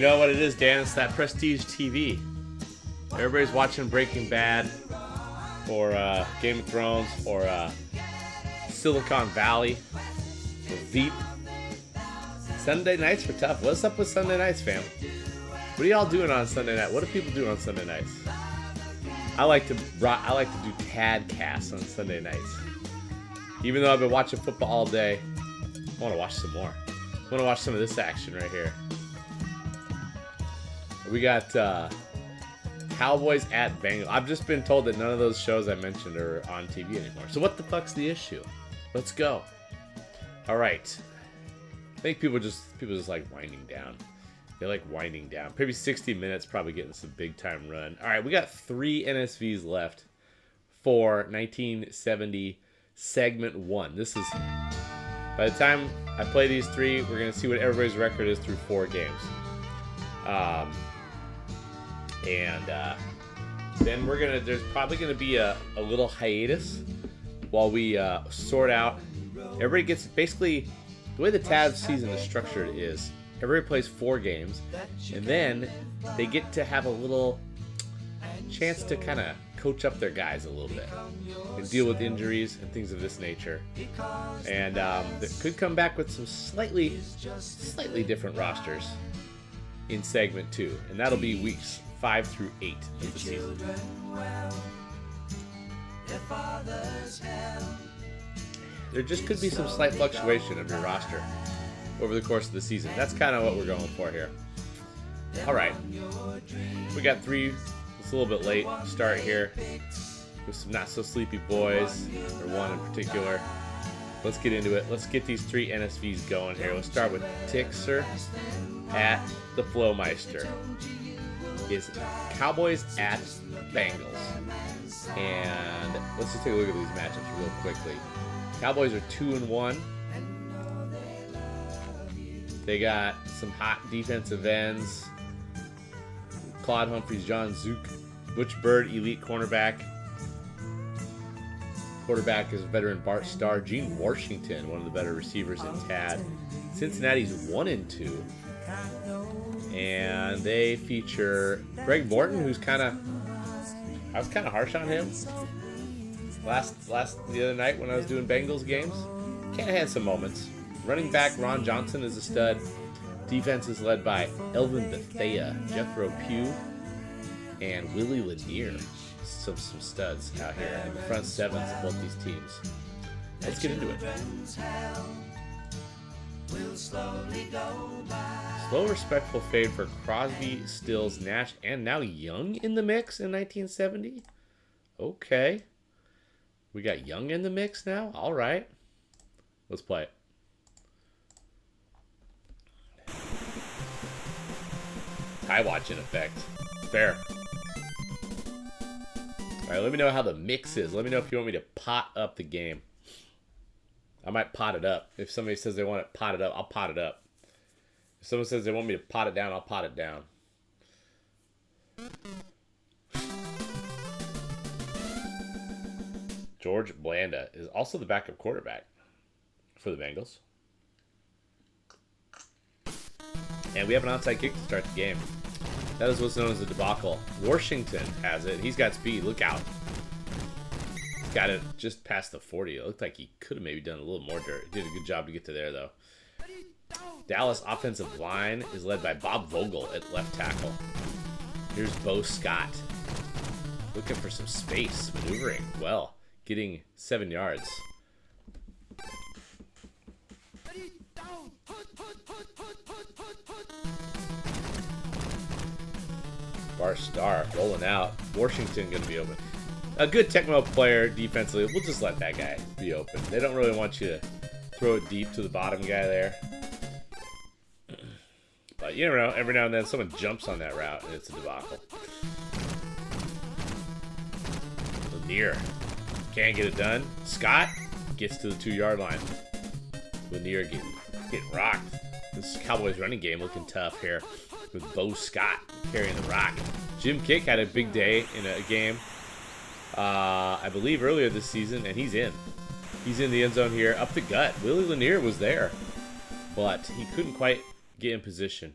You know what it is, Dan? It's that prestige TV. Everybody's watching Breaking Bad, or Game of Thrones, or Silicon Valley, or Veep. Sunday nights were tough. What's up with Sunday nights, fam? What are y'all doing on Sunday night? What do people do on Sunday nights? I like to do TAD casts on Sunday nights. Even though I've been watching football all day, I want to watch some more. I want to watch some of this action right here. We got Cowboys at Bengals. I've just been told that none of those shows I mentioned are on TV anymore. So what the fuck's the issue? Let's go. All right. I think people just like winding down. They like winding down. Maybe 60 minutes, probably getting some big time run. All right, we got 3 NSVs left for 1970 segment 1. This is, by the time I play these 3, we're gonna see what everybody's record is through 4 games. Then there's probably gonna be a little hiatus while we sort out. Everybody gets, basically, the way the TAD season is structured is everybody plays 4 games, and then they get to have a little chance to kind of coach up their guys a little bit and deal with injuries and things of this nature. And they could come back with some slightly different rosters in segment 2, and that'll be weeks 5 through 8 of the season. There just could be some slight fluctuation of your roster over the course of the season. That's kind of what we're going for here. All right, we got 3. It's a little bit late start here with some not so sleepy boys, or one in particular. Let's get into it. Let's get these 3 NSVs going here. Let's start with Tixer at the Flowmeister. Is Cowboys at Bengals. And let's just take a look at these matchups real quickly. Cowboys are 2-1. They got some hot defensive ends. Claude Humphreys, John Zook, Butch Bird, elite cornerback. Quarterback is veteran Bart Starr, Gene Washington, one of the better receivers in TAD. Cincinnati's 1-2. And they feature Greg Morton, who's I was kind of harsh on him the other night when I was doing Bengals games. Kind of had some moments. Running back Ron Johnson is a stud. Defense is led by Elvin Bethea, Jethro Pugh, and Willie Lanier. Some studs out here in the front sevens of both these teams. Let's get into it. Slow, respectful fade for Crosby, Stills, Nash, and now Young in the mix in 1970. Okay. We got Young in the mix now? All right. Let's play it. Tie watch in effect. Fair. All right, let me know how the mix is. Let me know if you want me to pot up the game. I might pot it up. If somebody says they want it potted up, I'll pot it up. If someone says they want me to pot it down, I'll pot it down. George Blanda is also the backup quarterback for the Bengals. And we have an onside kick to start the game. That is what's known as a debacle. Washington has it. He's got speed. Look out. He's got it just past the 40. It looked like he could have maybe done a little more dirt. He did a good job to get to there, though. Dallas offensive line is led by Bob Vogel at left tackle. Here's Bo Scott. Looking for some space. Maneuvering well. Getting 7 yards. Bar Star rolling out. Washington going to be open. A good Tecmo player defensively. We'll just let that guy be open. They don't really want you to throw it deep to the bottom guy there. But you never know. Every now and then someone jumps on that route and it's a debacle. Lanier can't get it done. Scott gets to the 2-yard line. Lanier getting rocked. This Cowboys running game looking tough here with Bo Scott carrying the rock. Jim Kick had a big day in a game, I believe earlier this season, and he's in. He's in the end zone here, up the gut. Willie Lanier was there, but he couldn't quite get in position.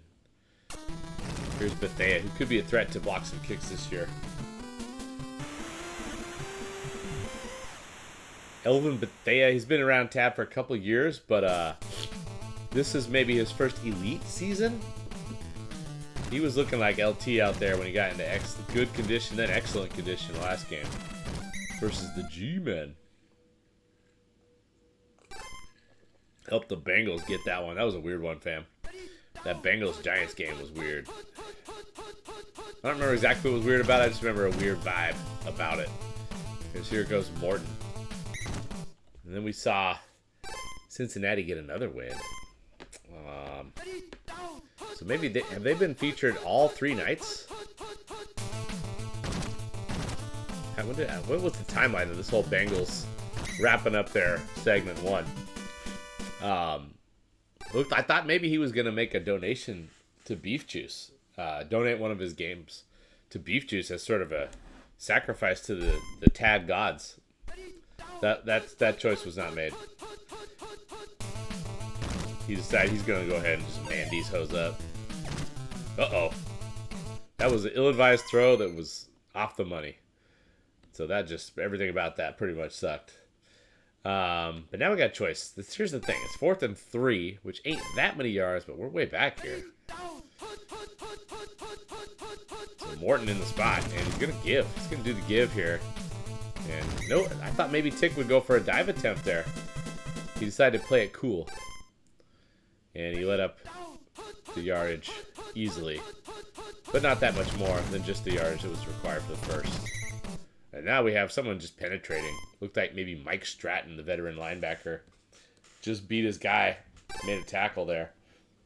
Here's Bethea, who could be a threat to blocks and kicks this year. Elvin Bethea, he's been around Tab for a couple years, but this is maybe his first elite season. He was looking like LT out there when he got into good condition, then excellent condition last game versus the G-Men. Helped the Bengals get that one. That was a weird one, fam. That Bengals-Giants game was weird. I don't remember exactly what was weird about it. I just remember a weird vibe about it. Because here goes Morton. And then we saw Cincinnati get another win. So maybe have they been featured all 3 nights? What was the timeline of this whole Bengals wrapping up their segment 1? I thought maybe he was gonna make a donation to Beef Juice, donate one of his games to Beef Juice as sort of a sacrifice to the Tad gods. That choice was not made. He decided he's gonna go ahead and just man these hoes up. Uh-oh. That was an ill-advised throw that was off the money. So that just, everything about that pretty much sucked. But now we got a choice. Here's the thing. It's 4th and 3, which ain't that many yards, but we're way back here. So Morton in the spot, and he's gonna give. He's gonna do the give here. And no, I thought maybe Tick would go for a dive attempt there. He decided to play it cool. And he let up the yardage easily. But not that much more than just the yardage that was required for the first. And now we have someone just penetrating. Looked like maybe Mike Stratton, the veteran linebacker, just beat his guy, made a tackle there.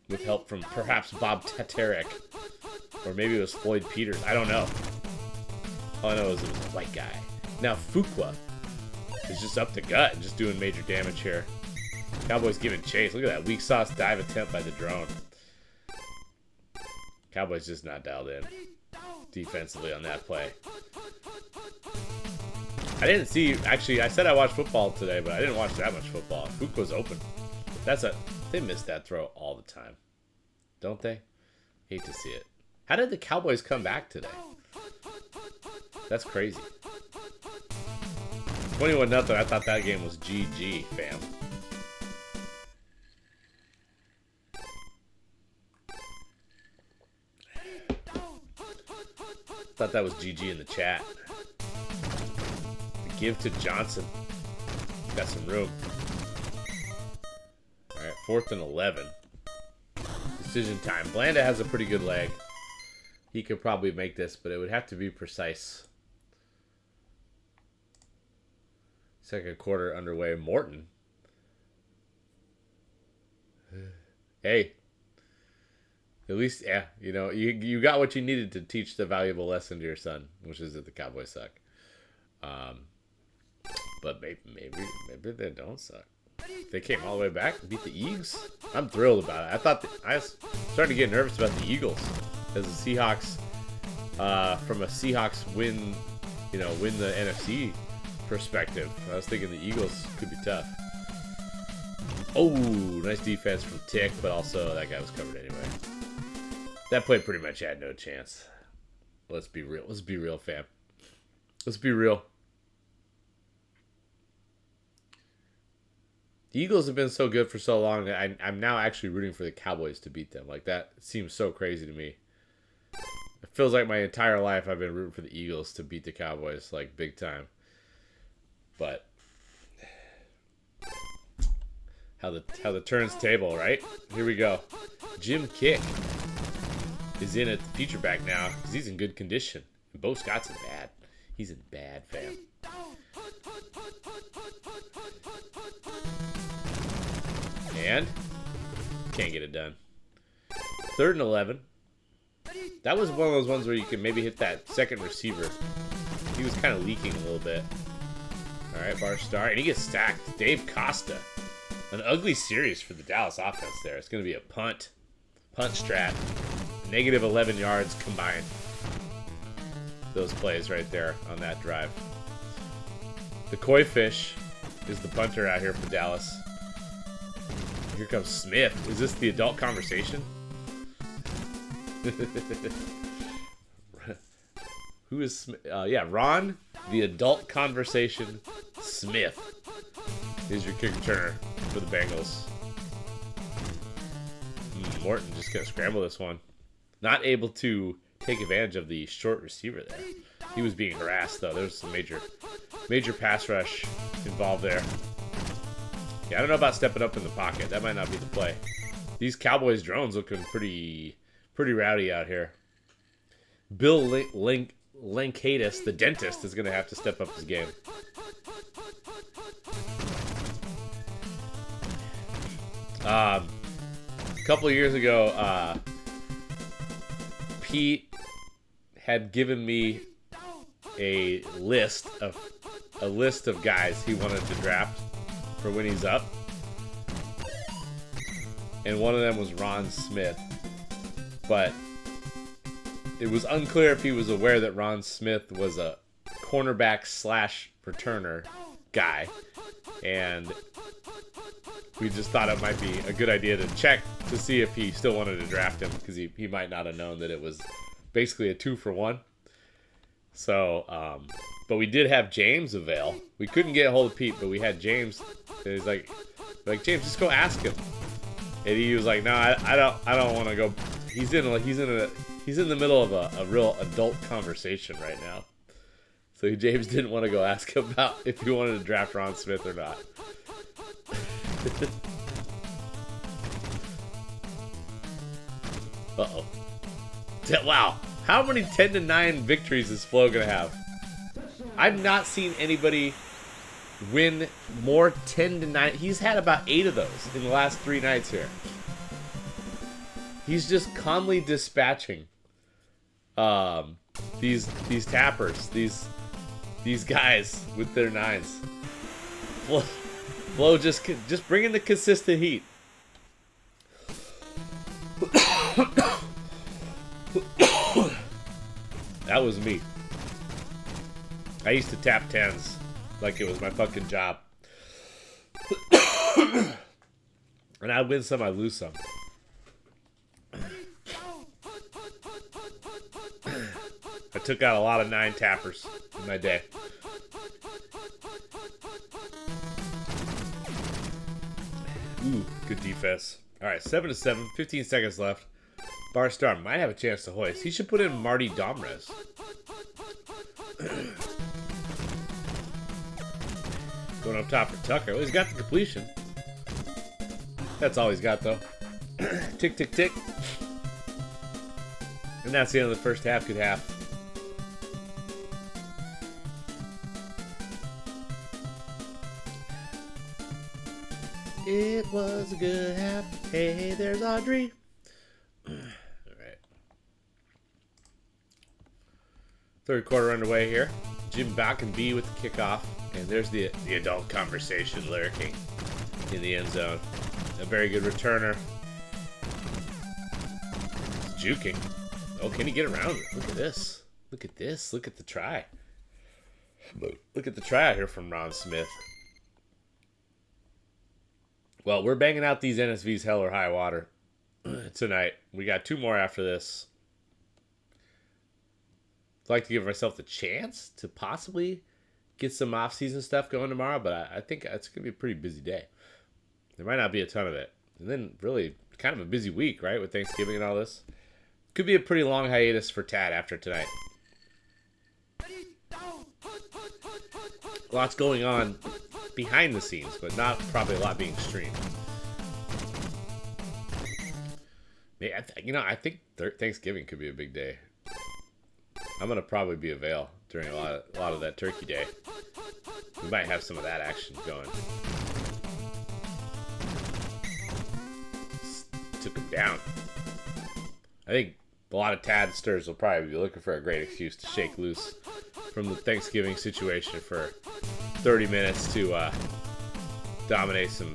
With help from perhaps Bob Tatarek. Or maybe it was Floyd Peters. I don't know. All I know is it was a white guy. Now Fuqua is just up the gut and just doing major damage here. Cowboys giving chase. Look at that weak sauce dive attempt by the drone. Cowboys just not dialed in defensively on that play. I didn't see, actually, I said I watched football today, but I didn't watch that much football. Fuqua's open. They miss that throw all the time. Don't they? Hate to see it. How did the Cowboys come back today? That's crazy. 21-0. I thought that game was GG, fam. Thought that was GG in the chat. The give to Johnson. Got some room. Alright, 4th and 11. Decision time. Blanda has a pretty good leg. He could probably make this, but it would have to be precise. Second quarter underway. Morton. Hey. At least, yeah, you know, you got what you needed to teach the valuable lesson to your son, which is that the Cowboys suck. But maybe they don't suck. They came all the way back and beat the Eagles. I'm thrilled about it. I was starting to get nervous about the Eagles as the Seahawks, from a Seahawks win the NFC perspective. I was thinking the Eagles could be tough. Oh, nice defense from Tick, but also that guy was covered anyway. That play pretty much had no chance. Let's be real. Let's be real, fam. Let's be real. The Eagles have been so good for so long that I'm now actually rooting for the Cowboys to beat them. Like, that seems so crazy to me. It feels like my entire life I've been rooting for the Eagles to beat the Cowboys, like, big time. But how the turns table, right? Here we go. Jim Kick is in at the feature back now because he's in good condition. And Bo Scott's in bad. He's in bad, fam. And can't get it done. 3rd and 11. That was one of those ones where you can maybe hit that second receiver. He was kind of leaking a little bit. All right, bar star, and he gets stacked. Dave Costa. An ugly series for the Dallas offense there. It's going to be a punt strat. Negative 11 yards combined. Those plays right there on that drive. The Koi Fish is the punter out here for Dallas. Here comes Smith. Is this the adult conversation? Who is Smith? Yeah, Ron, the adult conversation Smith is your kick returner for the Bengals. Morton just gonna scramble this one. Not able to take advantage of the short receiver there. He was being harassed though. There's some major pass rush involved there. Yeah, I don't know about stepping up in the pocket. That might not be the play. These Cowboys drones looking pretty rowdy out here. Bill Lankatus, the dentist, is gonna have to step up his game. A couple of years ago, Pete had given me a list of guys he wanted to draft for when he's up, and one of them was Ron Smith, but it was unclear if he was aware that Ron Smith was a cornerback / returner guy, and we just thought it might be a good idea to check to see if he still wanted to draft him, because he might not have known that it was basically a 2-for-1. So, but we did have James avail. We couldn't get a hold of Pete, but we had James. And he's like James, just go ask him. And he was like, no, I don't want to go. He's in the middle of a real adult conversation right now. So James didn't want to go ask him about if he wanted to draft Ron Smith or not. Uh-oh. Wow. How many 10-9 victories is Flo going to have? I've not seen anybody win more 10-9. He's had about 8 of those in the last 3 nights here. He's just calmly dispatching these tappers, these guys with their 9s. Flo just bringing the consistent heat. That was me. I used to tap 10s like it was my fucking job. And I win some, I lose some. I took out a lot of 9 tappers in my day. Ooh, good defense. All right, 7-7, 15 seconds left. Barstar might have a chance to hoist. He should put in Marty Domres. Going up top for Tucker. Well, he's got the completion. That's all he's got, though. Tick, tick, tick. And that's the end of the first half. Good half. It was a good half. Hey, there's Audrey. All right. Third quarter underway here. Jim back and B with the kickoff. And there's the adult conversation lurking in the end zone. A very good returner. He's juking. Oh, can he get around it? Look at this. Look at this. Look at the try. Look at the try out here from Ron Smith. Well, we're banging out these NSVs hell or high water tonight. We got 2 more after this. I'd like to give myself the chance to possibly get some off-season stuff going tomorrow, but I think it's going to be a pretty busy day. There might not be a ton of it. And then really kind of a busy week, right, with Thanksgiving and all this. Could be a pretty long hiatus for Tad after tonight. Lots going on behind the scenes, but not probably a lot being streamed. I think Thanksgiving could be a big day. I'm gonna probably be avail during a lot of that turkey day. We might have some of that action going. Took him down. I think a lot of Tadsters will probably be looking for a great excuse to shake loose from the Thanksgiving situation for 30 minutes to dominate some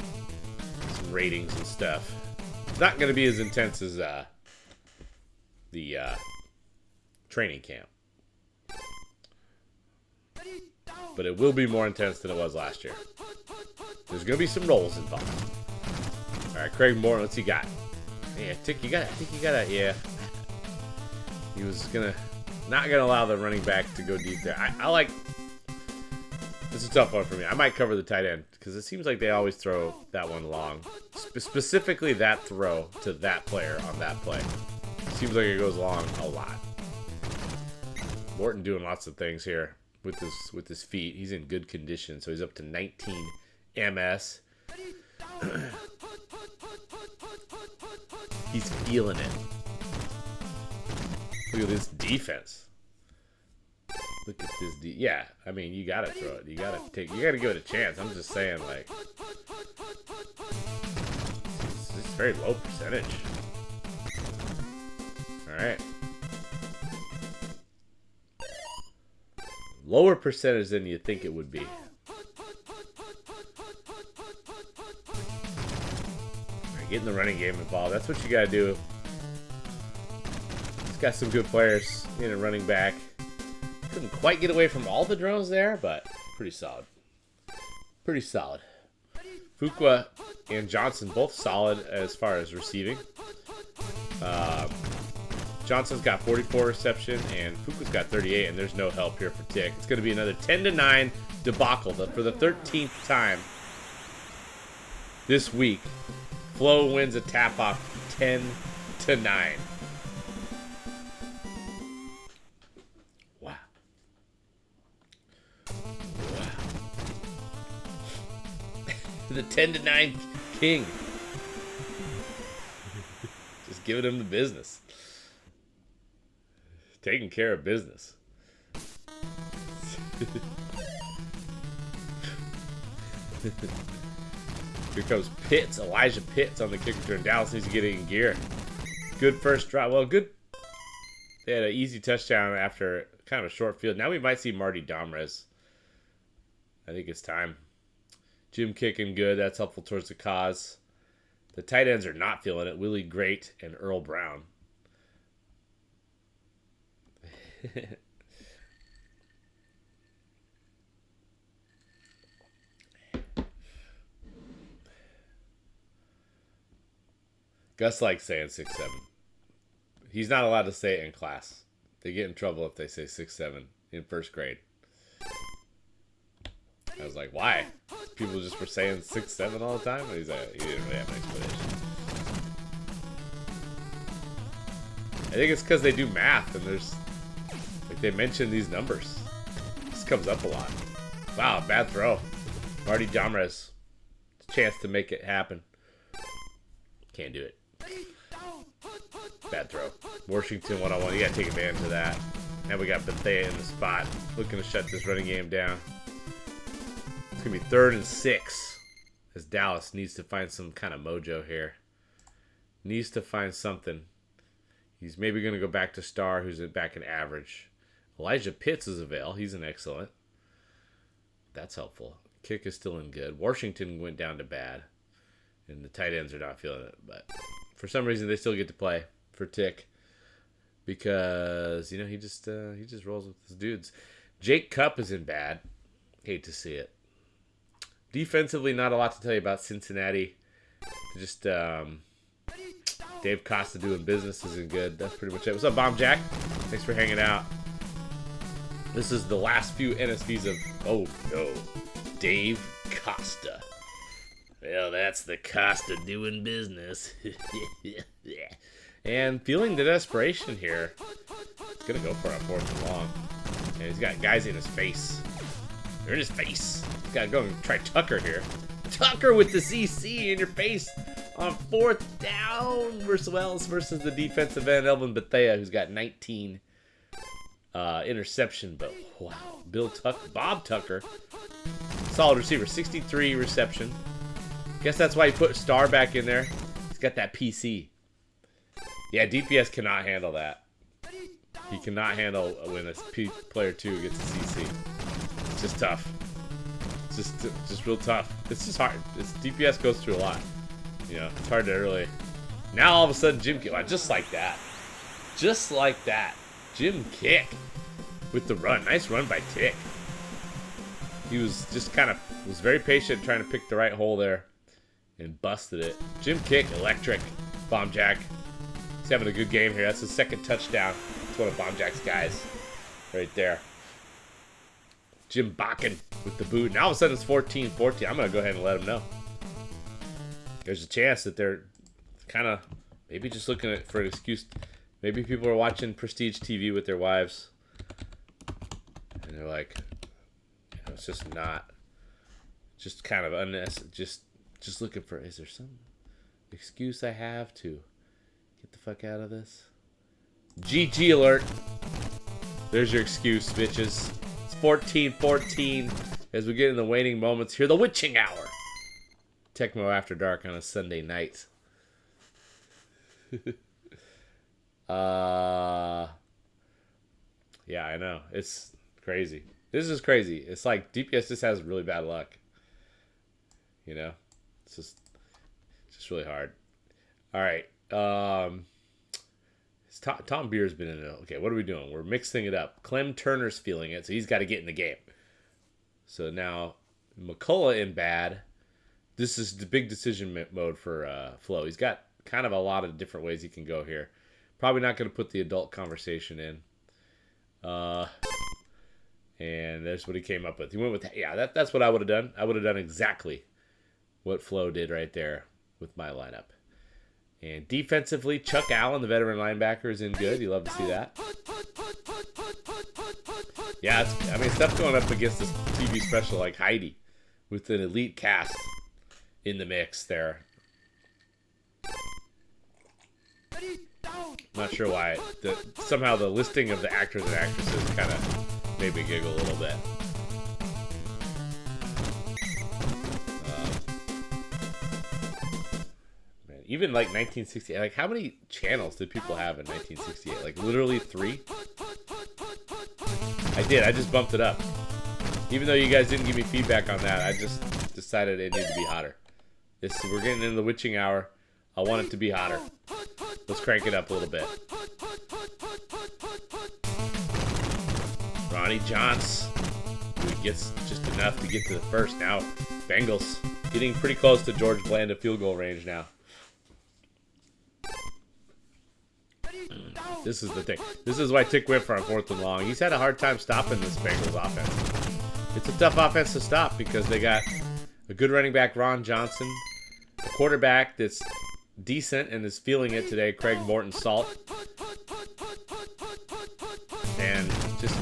ratings and stuff. It's not going to be as intense as the training camp. But it will be more intense than it was last year. There's going to be some rolls involved. All right, Craig Moore, what's he got? Yeah, Tick, I think you got a, yeah. He was not gonna allow the running back to go deep there. I like. This is a tough one for me. I might cover the tight end because it seems like they always throw that one long. Specifically that throw to that player on that play. Seems like it goes long a lot. Morton doing lots of things here with his feet. He's in good condition, so he's up to 19 MS. He's feeling it. Look at this defense. Look at this. Yeah, I mean, you gotta throw it. You gotta give it a chance. I'm just saying, like, it's very low percentage. All right. Lower percentage than you think it would be. Getting the running game involved. That's what you gotta do. He's got some good players in a running back. Couldn't quite get away from all the drones there, but pretty solid. Pretty solid. Fuqua and Johnson both solid as far as receiving. Johnson's got 44 reception and Fuqua's got 38, and there's no help here for Tick. It's going to be another 10-9 debacle for the 13th time this week. Flo wins a tap-off 10-9. Wow. Wow. The 10-9 king. Just giving him the business. Taking care of business. Here comes Pitts, Elijah Pitts on the kick return. Dallas needs to get in gear. Good first drive. Well, good. They had an easy touchdown after kind of a short field. Now we might see Marty Domrez. I think it's time. Jim kicking good. That's helpful towards the cause. The tight ends are not feeling it. Willie Great and Earl Brown. Gus likes saying 6'7". He's not allowed to say it in class. They get in trouble if they say 6'7" in first grade. I was like, why? People just were saying 6'7" all the time? And he's like, he didn't really have an explanation. I think it's because they do math and there's, like, they mention these numbers. This comes up a lot. Wow, bad throw. Marty Domrez. Chance to make it happen. Can't do it. Bad throw. Washington one-on-one. You got to take advantage of that. Now we got Bethea in the spot. Looking to shut this running game down. It's going to be 3rd and 6. As Dallas needs to find some kind of mojo here. Needs to find something. He's maybe going to go back to Star, who's back in average. Elijah Pitts is avail. He's an excellent. That's helpful. Kick is still in good. Washington went down to bad. And the tight ends are not feeling it. But for some reason, they still get to play for Tick. Because, you know, he just rolls with his dudes. Jake Cupp is in bad. Hate to see it. Defensively, not a lot to tell you about Cincinnati. Just Dave Costa doing business isn't good. That's pretty much it. What's up, Bomb Jack? Thanks for hanging out. This is the last few NSVs of... Oh, no. Dave Costa. Well, that's the cost of doing business. And feeling the desperation here. He's going to go for a 4th and long. And he's got guys in his face. They're in his face. He's got to go and try Tucker here. Tucker with the CC in your face on 4th down versus Wells versus the defensive end, Elvin Bethea, who's got 19 interception. But, wow. Bob Tucker. Solid receiver. 63 reception. Guess that's why he put Star back in there. He's got that PC. Yeah, DPS cannot handle that. He cannot handle when a player 2 gets a CC. It's just tough. It's just real tough. It's just hard. DPS goes through a lot. You know, it's hard to really. Now all of a sudden, Jim Kick, just like that. Just like that. Jim Kick with the run. Nice run by Tick. He was just kind of was very patient trying to pick the right hole there. And busted it. Jim Kick, electric. Bomb Jack. He's having a good game here. That's his 2nd touchdown. That's one of Bomb Jack's guys right there. Jim Bakken with the boot. Now all of a sudden it's 14-14. I'm going to go ahead and let him know. There's a chance that they're kind of maybe just looking for an excuse. Maybe people are watching Prestige TV with their wives. And they're like, you know, it's just not, just kind of unnecessary. Just looking for, is there some excuse I have to get the fuck out of this? GG alert. There's your excuse, bitches. It's 14-14 as we get in the waning moments here. The witching hour. Tecmo After Dark on a Sunday night. Yeah, I know. It's crazy. This is crazy. It's like DPS just has really bad luck. You know? It's just really hard. All right. Tom Beer's been in it. Okay, what are we doing? We're mixing it up. Clem Turner's feeling it, so he's got to get in the game. So now McCullough in bad. This is the big decision mode for Flo. He's got kind of a lot of different ways he can go here. Probably not going to put the adult conversation in. And there's what he came up with. He went with, yeah, that's what I would have done. I would have done exactly what Flo did right there with my lineup. And defensively, Chuck Allen, the veteran linebacker, is in good. You love to see that. Yeah, I mean, stuff going up against this TV special like Heidi with an elite cast in the mix there. Not sure why. Somehow the listing of the actors and actresses kind of made me giggle a little bit. Man, even like 1968, like how many channels did people have in 1968? Like literally 3? I just bumped it up. Even though you guys didn't give me feedback on that, I just decided it needed to be hotter. We're getting into the witching hour. I want it to be hotter. Let's crank it up a little bit. Ronnie Johns, who gets just enough to get to the first. Now, Bengals getting pretty close to George Blanda field goal range now. This is the thing. This is why Tick went for a 4th and long. He's had a hard time stopping this Bengals offense. It's a tough offense to stop because they got a good running back, Ron Johnson, a quarterback that's decent and is feeling it today, Craig Morton Salt, and just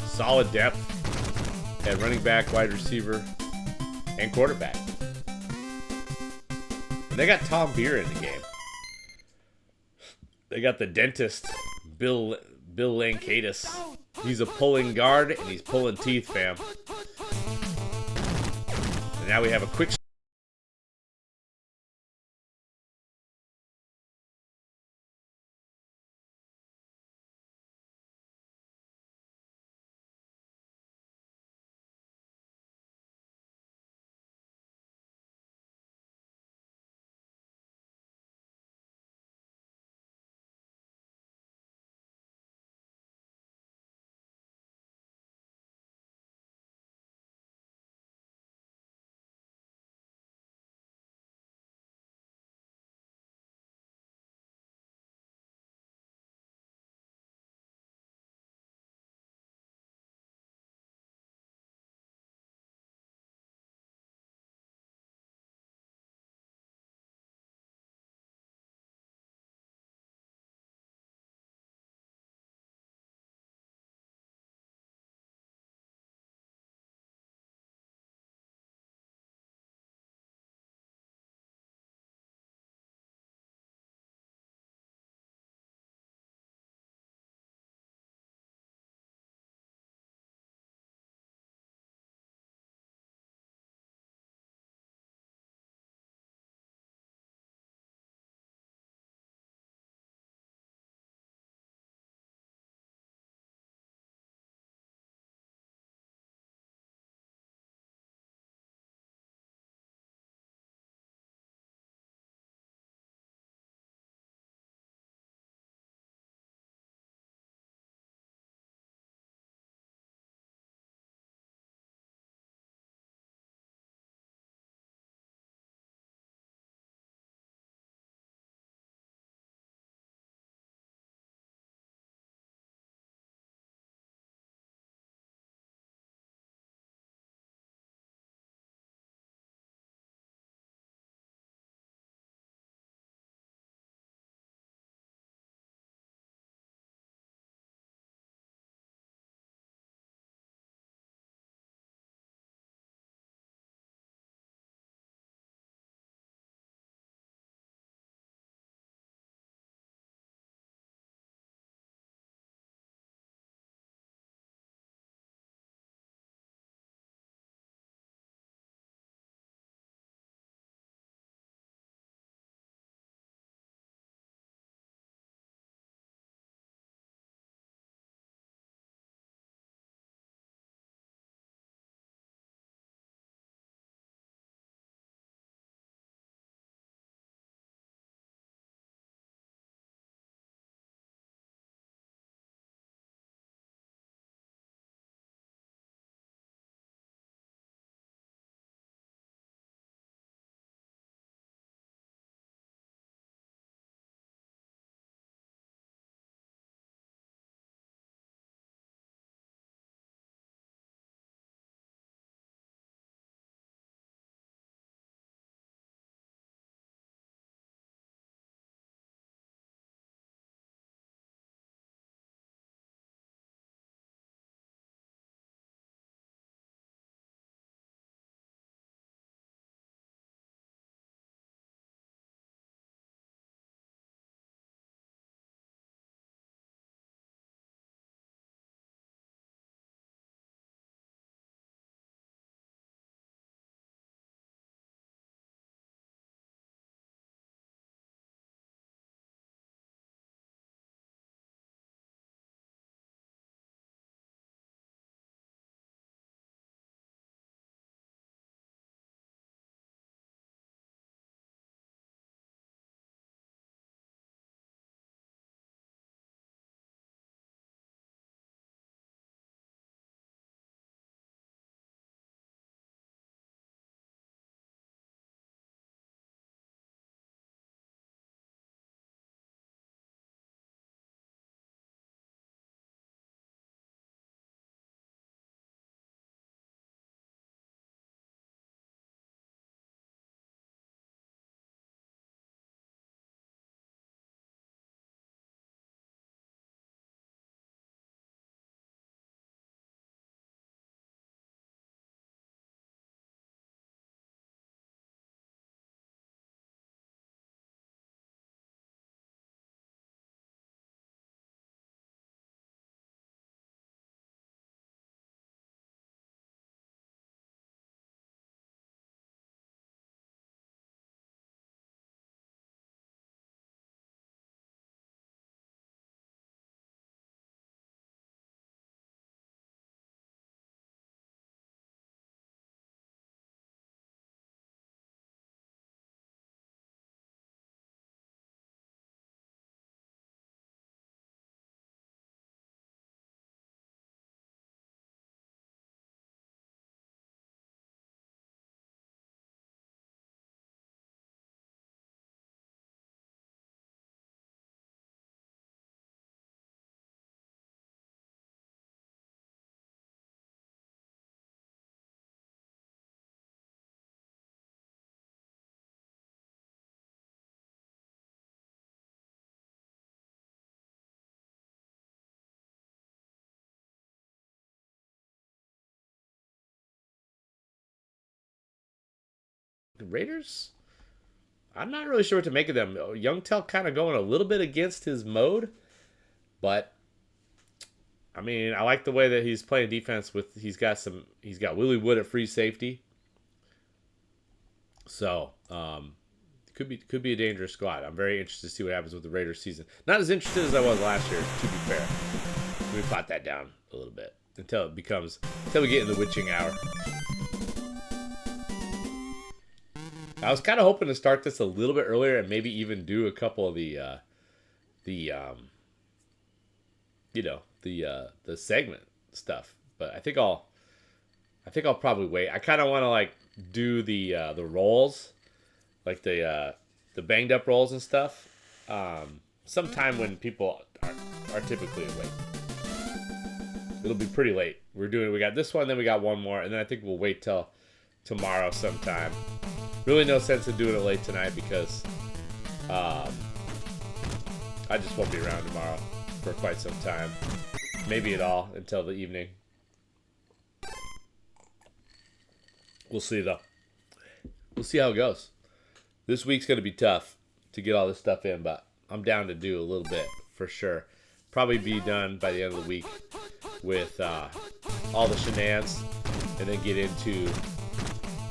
solid depth at running back, wide receiver, and quarterback. And they got Tom Beer in the game. They got the dentist, Bill Lankadis. He's a pulling guard and he's pulling teeth, fam. And now we have a quick Raiders, I'm not really sure what to make of them. YungTel kind of going a little bit against his mode, but I mean, I like the way that he's playing defense with. He's got Willie Wood at free safety, so could be a dangerous squad. I'm very interested to see what happens with the Raiders season. Not as interested as I was last year, to be fair. Let me pot that down a little bit until we get in the witching hour. I was kind of hoping to start this a little bit earlier and maybe even do a couple of the segment stuff, but I think I'll probably wait. I kind of want to like do the rolls, like the banged up rolls and stuff, sometime when people are typically awake. It'll be pretty late. We got this one, then we got one more, and then I think we'll wait till tomorrow sometime. Really no sense in doing it late tonight because I just won't be around tomorrow for quite some time. Maybe at all until the evening. We'll see though. We'll see how it goes. This week's going to be tough to get all this stuff in, but I'm down to do a little bit for sure. Probably be done by the end of the week with all the shenanigans, and then get into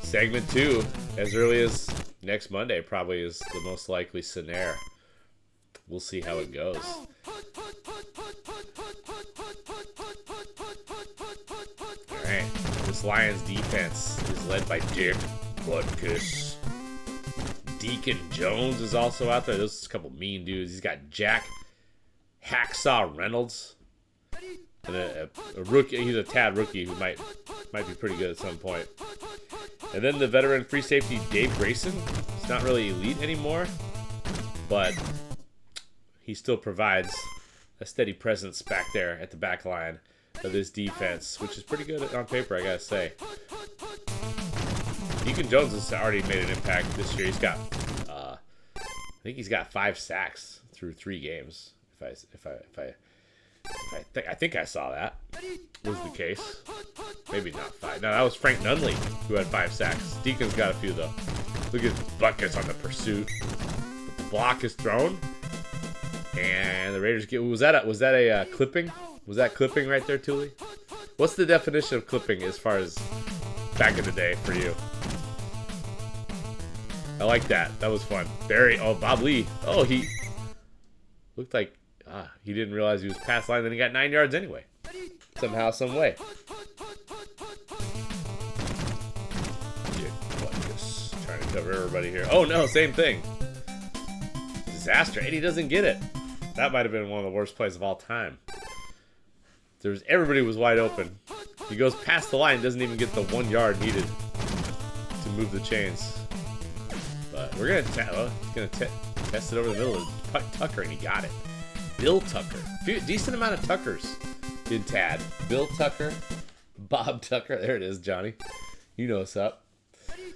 segment 2 as early as next Monday. Probably is the most likely scenario. We'll see how it goes. Alright, this Lions defense is led by Dick Butkus. Deacon Jones is also out there. Those are a couple mean dudes. He's got Jack Hacksaw Reynolds. And a rookie. He's a tad rookie who might be pretty good at some point. And then the veteran free safety Dave Grayson. He's not really elite anymore, but he still provides a steady presence back there at the back line of this defense, which is pretty good on paper, I gotta say. Deacon Jones has already made an impact this year. He's got, I think he's got 5 sacks through 3 games. I think I saw that was the case. Maybe not 5. No, that was Frank Nunley who had 5 sacks. Deacon's got a few though. Look at his buckets on the pursuit. But the block is thrown, and the Raiders get. Was that a clipping? Was that clipping right there, Thule? What's the definition of clipping as far as back in the day for you? I like that. That was fun. Bob Lee. Oh, he looked like he didn't realize he was past line. Then he got 9 yards anyway. Somehow, some way. Just trying to cover everybody here. Oh no, same thing. Disaster. And he doesn't get it. That might have been one of the worst plays of all time. Everybody was wide open. He goes past the line, doesn't even get the 1 yard needed to move the chains. But we're gonna test it over the middle of Tucker, and he got it. Bill Tucker, decent amount of Tuckers in Tad. Bill Tucker, Bob Tucker. There it is, Johnny. You know what's up. All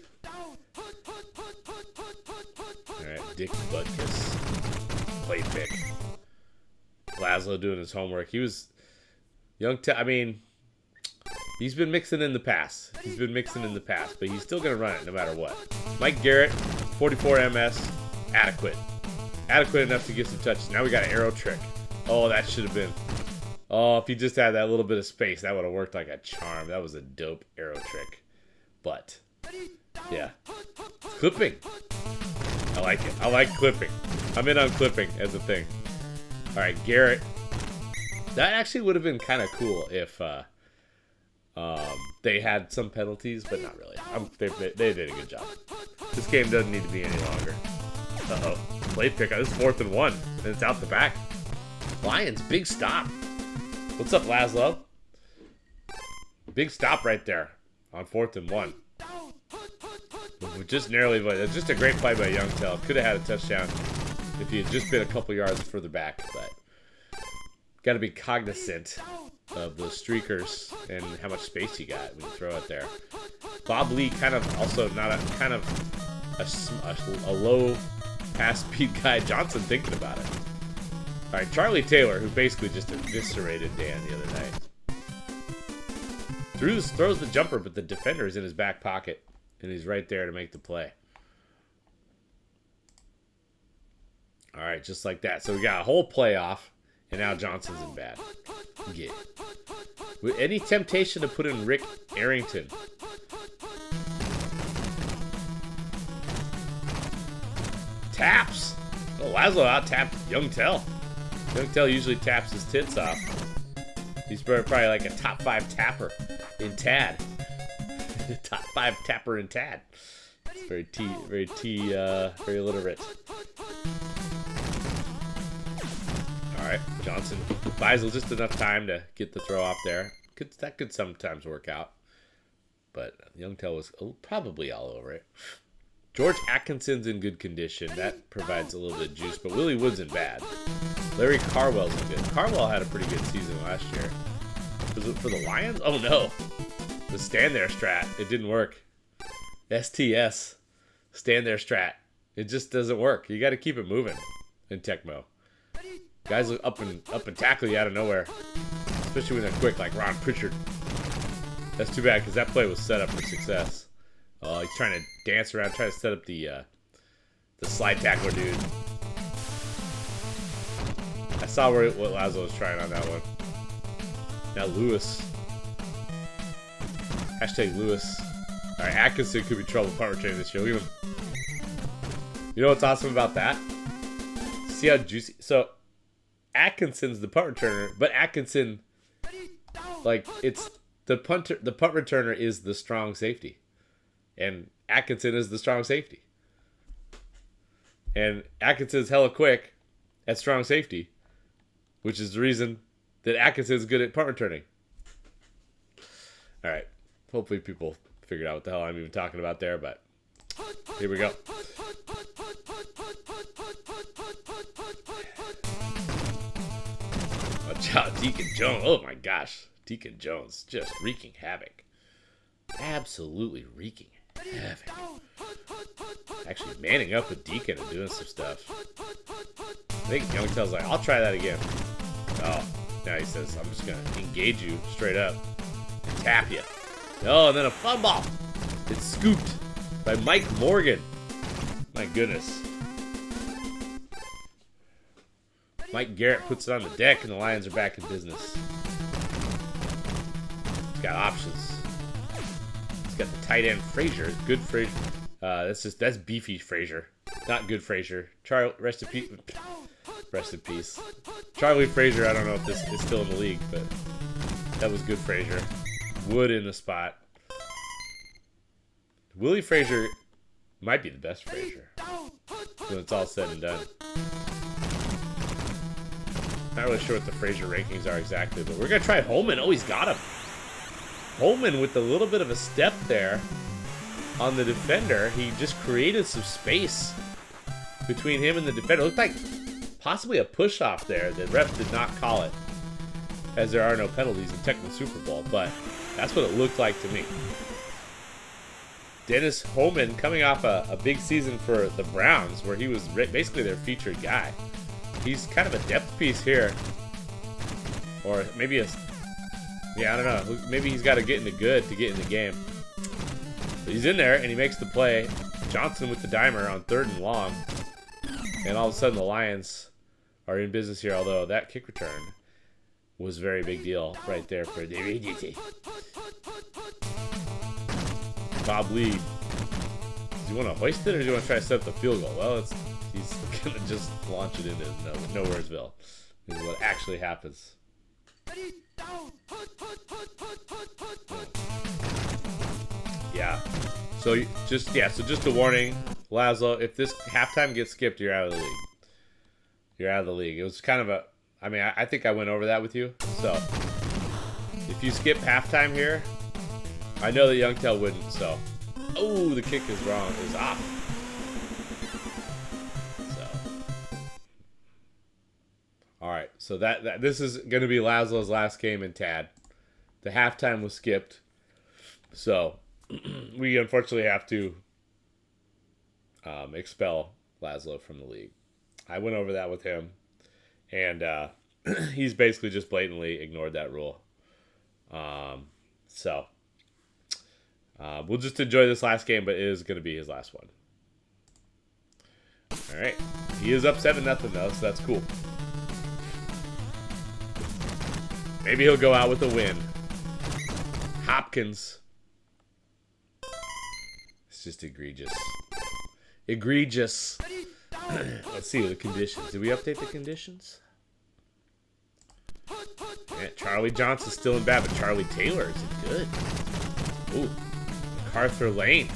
right, Dick Butkus, play pick. Lazlo doing his homework. He was YungTel. I mean, he's been mixing in the pass. But he's still going to run it no matter what. Mike Garrett, 44 MS, adequate. Adequate enough to get some touches. Now we got an arrow trick. Oh, that should have been. Oh, if he just had that little bit of space, that would have worked like a charm. That was a dope arrow trick. But, yeah. Clipping. I like it. I like clipping. I'm in on clipping as a thing. All right, Garrett. That actually would have been kind of cool if they had some penalties, but not really. They did a good job. This game doesn't need to be any longer. Uh-oh. Play pick. This is 4th and 1, and it's out the back. Lions, big stop. What's up, Lazlo? Big stop right there on 4th and 1. Just narrowly, but it's just a great play by YungTel. Could have had a touchdown if he had just been a couple yards further back, but got to be cognizant of those streakers and how much space you got when you throw it there. Bob Lee kind of also not a low pass speed guy. Johnson thinking about it. All right, Charlie Taylor, who basically just eviscerated Dan the other night. Throws the jumper, but the defender is in his back pocket, and he's right there to make the play. All right, just like that. So we got a whole playoff, and now Johnson's in bad. Get it. With any temptation to put in Rick Arrington. Taps. Oh, Lazlo out-tapped YungTel. YungTel usually taps his tits off. He's probably like a top 5 tapper in TAD. Top 5 tapper in TAD. It's very very literate. All right, Johnson buys just enough time to get the throw off there. That could sometimes work out, but YungTel was probably all over it. George Atkinson's in good condition. That provides a little bit of juice, but Willie Wood's in bad. Larry Carwell's in good. Carwell had a pretty good season last year. Was it for the Lions? Oh no, the stand there strat. It didn't work. STS, stand there strat. It just doesn't work. You got to keep it moving in Tecmo. Guys look up and tackle you out of nowhere, especially when they're quick, like Ron Pritchard. That's too bad because that play was set up for success. Oh, he's trying to dance around, trying to set up the slide tackler, dude. I saw what Lazlo was trying on that one. Now Lewis. Hashtag Lewis. All right, Atkinson could be trouble punt returning this year. Look at him. You know what's awesome about that? See how juicy. So Atkinson's the punt returner, but Atkinson, like, it's the punt returner is the strong safety, and Atkinson is the strong safety, and Atkinson's hella quick at strong safety, which is the reason that Atkinson's good at punt returning. All right, hopefully people figured out what the hell I'm even talking about there, but here we go. Watch out, Deacon Jones. Oh my gosh. Deacon Jones just wreaking havoc. Absolutely wreaking havoc. Actually manning up with Deacon and doing some stuff. I think YungTel's like, I'll try that again. Oh, now he says, I'm just going to engage you straight up and tap you. Oh, and then a fumble. It's scooped by Mike Morgan. My goodness. Mike Garrett puts it on the deck, and the Lions are back in business. He's got options. He's got the tight end Frazier. Good Frazier. That's beefy Frazier, not good Frazier. Rest in peace. Rest in peace. Charlie Frazier. I don't know if this is still in the league, but that was good Frazier. Wood in the spot. Willie Frazier might be the best Frazier when it's all said and done. Not really sure what the Frazier rankings are exactly, but we're going to try Holman. Oh, he's got him. Holman with a little bit of a step there on the defender. He just created some space between him and the defender. It looked like possibly a push-off there. The ref did not call it, as there are no penalties in Tecmo Super Bowl, but that's what it looked like to me. Dennis Holman coming off a big season for the Browns, where he was basically their featured guy. He's kind of a depth piece here. Or maybe yeah, I don't know. Maybe he's got to get into good to get in the game. But he's in there, and he makes the play. Johnson with the dimer on 3rd and long. And all of a sudden, the Lions are in business here, although that kick return was a very big deal right there for WhiteTick. Bob Lee. Do you want to hoist it, or do you want to try to set up the field goal? Well, he's going to just launch it into Nowheresville. This is what actually happens. Yeah. So just a warning, Lazlo, if this halftime gets skipped, you're out of the league. You're out of the league. It was kind of I think I went over that with you. So if you skip halftime here, I know that YungTel wouldn't, so. Oh, the kick is wrong. It's off. So. Alright, so this is going to be Lazlo's last game in TAD. The halftime was skipped. So, we unfortunately have to expel Lazlo from the league. I went over that with him, and he's basically just blatantly ignored that rule. We'll just enjoy this last game, but it is going to be his last one. All right. He is up 7-0 though, so that's cool. Maybe he'll go out with a win. Hopkins. It's just egregious. Egregious. Let's see the conditions. Did we update the conditions? Yeah, Charlie Johnson's still in bad, but Charlie Taylor is good. Ooh. MacArthur Lane.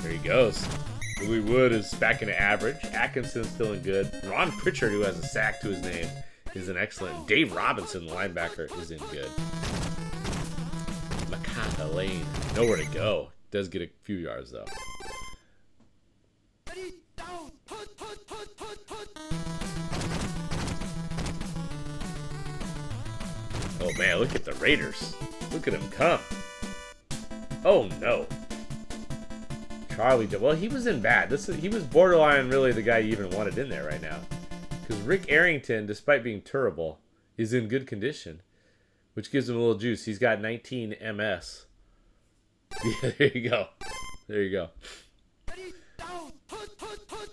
There he goes. Willie Wood is back into average. Atkinson's still in good. Ron Pritchard, who has a sack to his name, is an excellent. Dave Robinson, the linebacker, is in good. MacArthur Lane. Nowhere to go. Does get a few yards, though. Oh, man, look at the Raiders. Look at him come. Oh, no. Charlie, well, he was in bad. He was borderline really the guy you even wanted in there right now. Because Rick Arrington, despite being terrible, is in good condition, which gives him a little juice. He's got 19 MS. Yeah, there you go. There you go.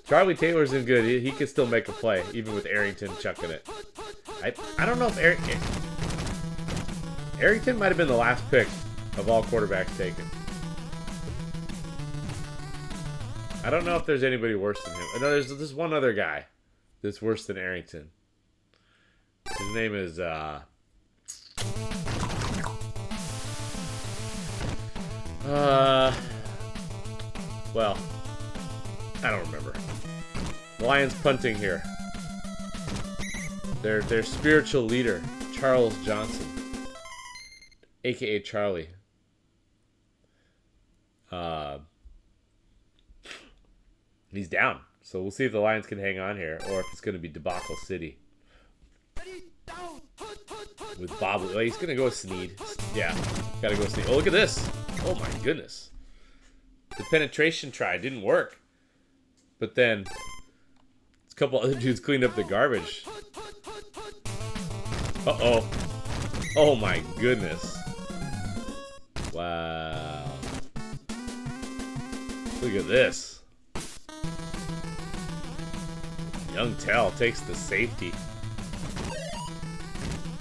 Charlie Taylor's in good. He can still make a play, even with Arrington chucking it. I don't know if Arrington might have been the last pick of all quarterbacks taken. I don't know if there's anybody worse than him. No, there's one other guy that's worse than Arrington. His name is, well, I don't remember. Lions punting here. Their spiritual leader, Charles Johnson, aka Charlie. He's down. So we'll see if the Lions can hang on here or if it's going to be debacle city. With Bob. Oh, he's going to go with Snead. Yeah, got to go with Snead. Oh, look at this. Oh, my goodness. The penetration try didn't work. But then a couple other dudes cleaned up the garbage. Uh-oh. Oh, my goodness. Wow. Look at this. YungTel takes the safety.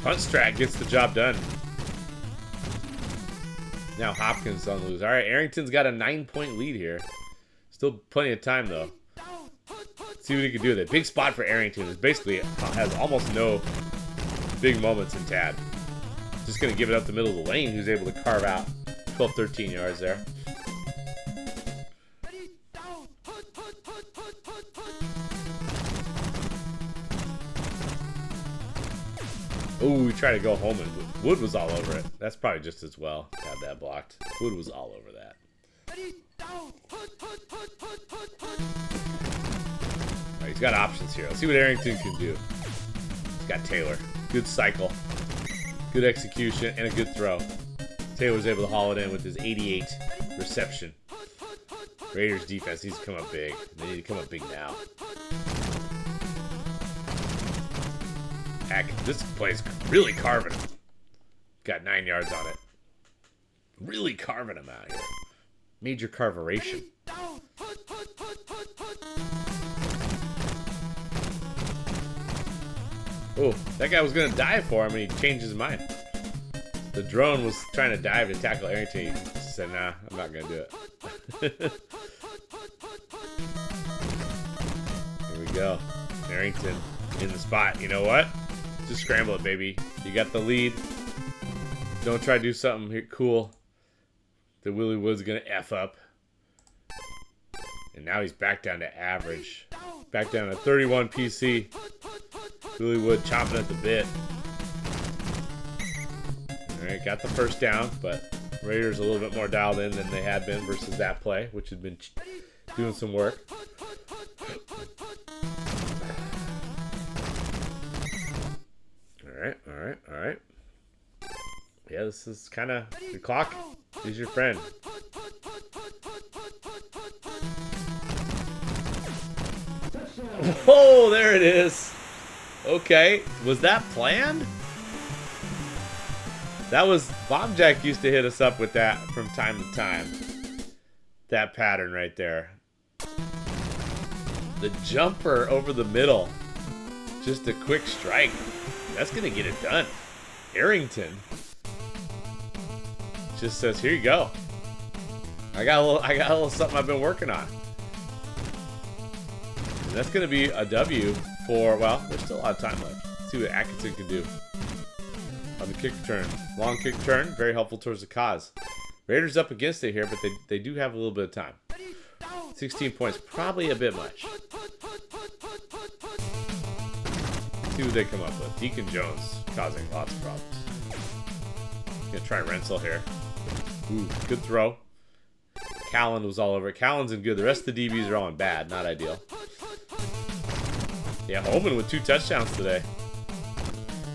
Punt strat gets the job done. Now Hopkins on the loose. All right, Arrington's got a 9-point lead here. Still plenty of time though. Let's see what he can do with it. Big spot for Arrington. It basically has almost no big moments in Tad. Just gonna give it up the middle of the lane. Who's able to carve out 12, 13 yards there. Oh, we tried to go home and Wood was all over it. That's probably just as well. Had that blocked. Wood was all over that. Right, he's got options here. Let's see what Arrington can do. He's got Taylor. Good cycle. Good execution and a good throw. Taylor's able to haul it in with his 88 reception. Raiders defense needs to come up big. They need to come up big now. This play's really carving him. Got 9 yards on it. Really carving him out here. Major carveration. Oh, that guy was going to dive for him and he changed his mind. The drone was trying to dive to tackle Arrington. He said, nah, I'm not going to do it. Here we go. Arrington in the spot. You know what? Just scramble it, baby. You got the lead. Don't try to do something here cool that Willie Wood's going to F up. And now he's back down to average. Back down to 31 PC. Willie Wood chomping at the bit. Alright, got the first down, but Raiders a little bit more dialed in than they had been versus that play, which had been doing some work. Alright. Yeah, this is kind of... The clock is your friend. Oh, there it is. Okay. Was that planned? That was... Bob Jack used to hit us up with that from time to time. That pattern right there. The jumper over the middle. Just a quick strike. That's going to get it done. Arrington just says, here you go. I got a little something I've been working on. And that's going to be a W for, well, there's still a lot of time left. Let's see what Atkinson can do on the kick return. Long kick return, very helpful towards the cause. Raiders up against it here, but they do have a little bit of time. 16 points, probably a bit much. See what they come up with. Deacon Jones causing lots of problems. Gonna try Renzel here. Ooh, good throw. Callan was all over it. Callan's in good. The rest of the DBs are all in bad. Not ideal. Yeah, Holman with 2 touchdowns today.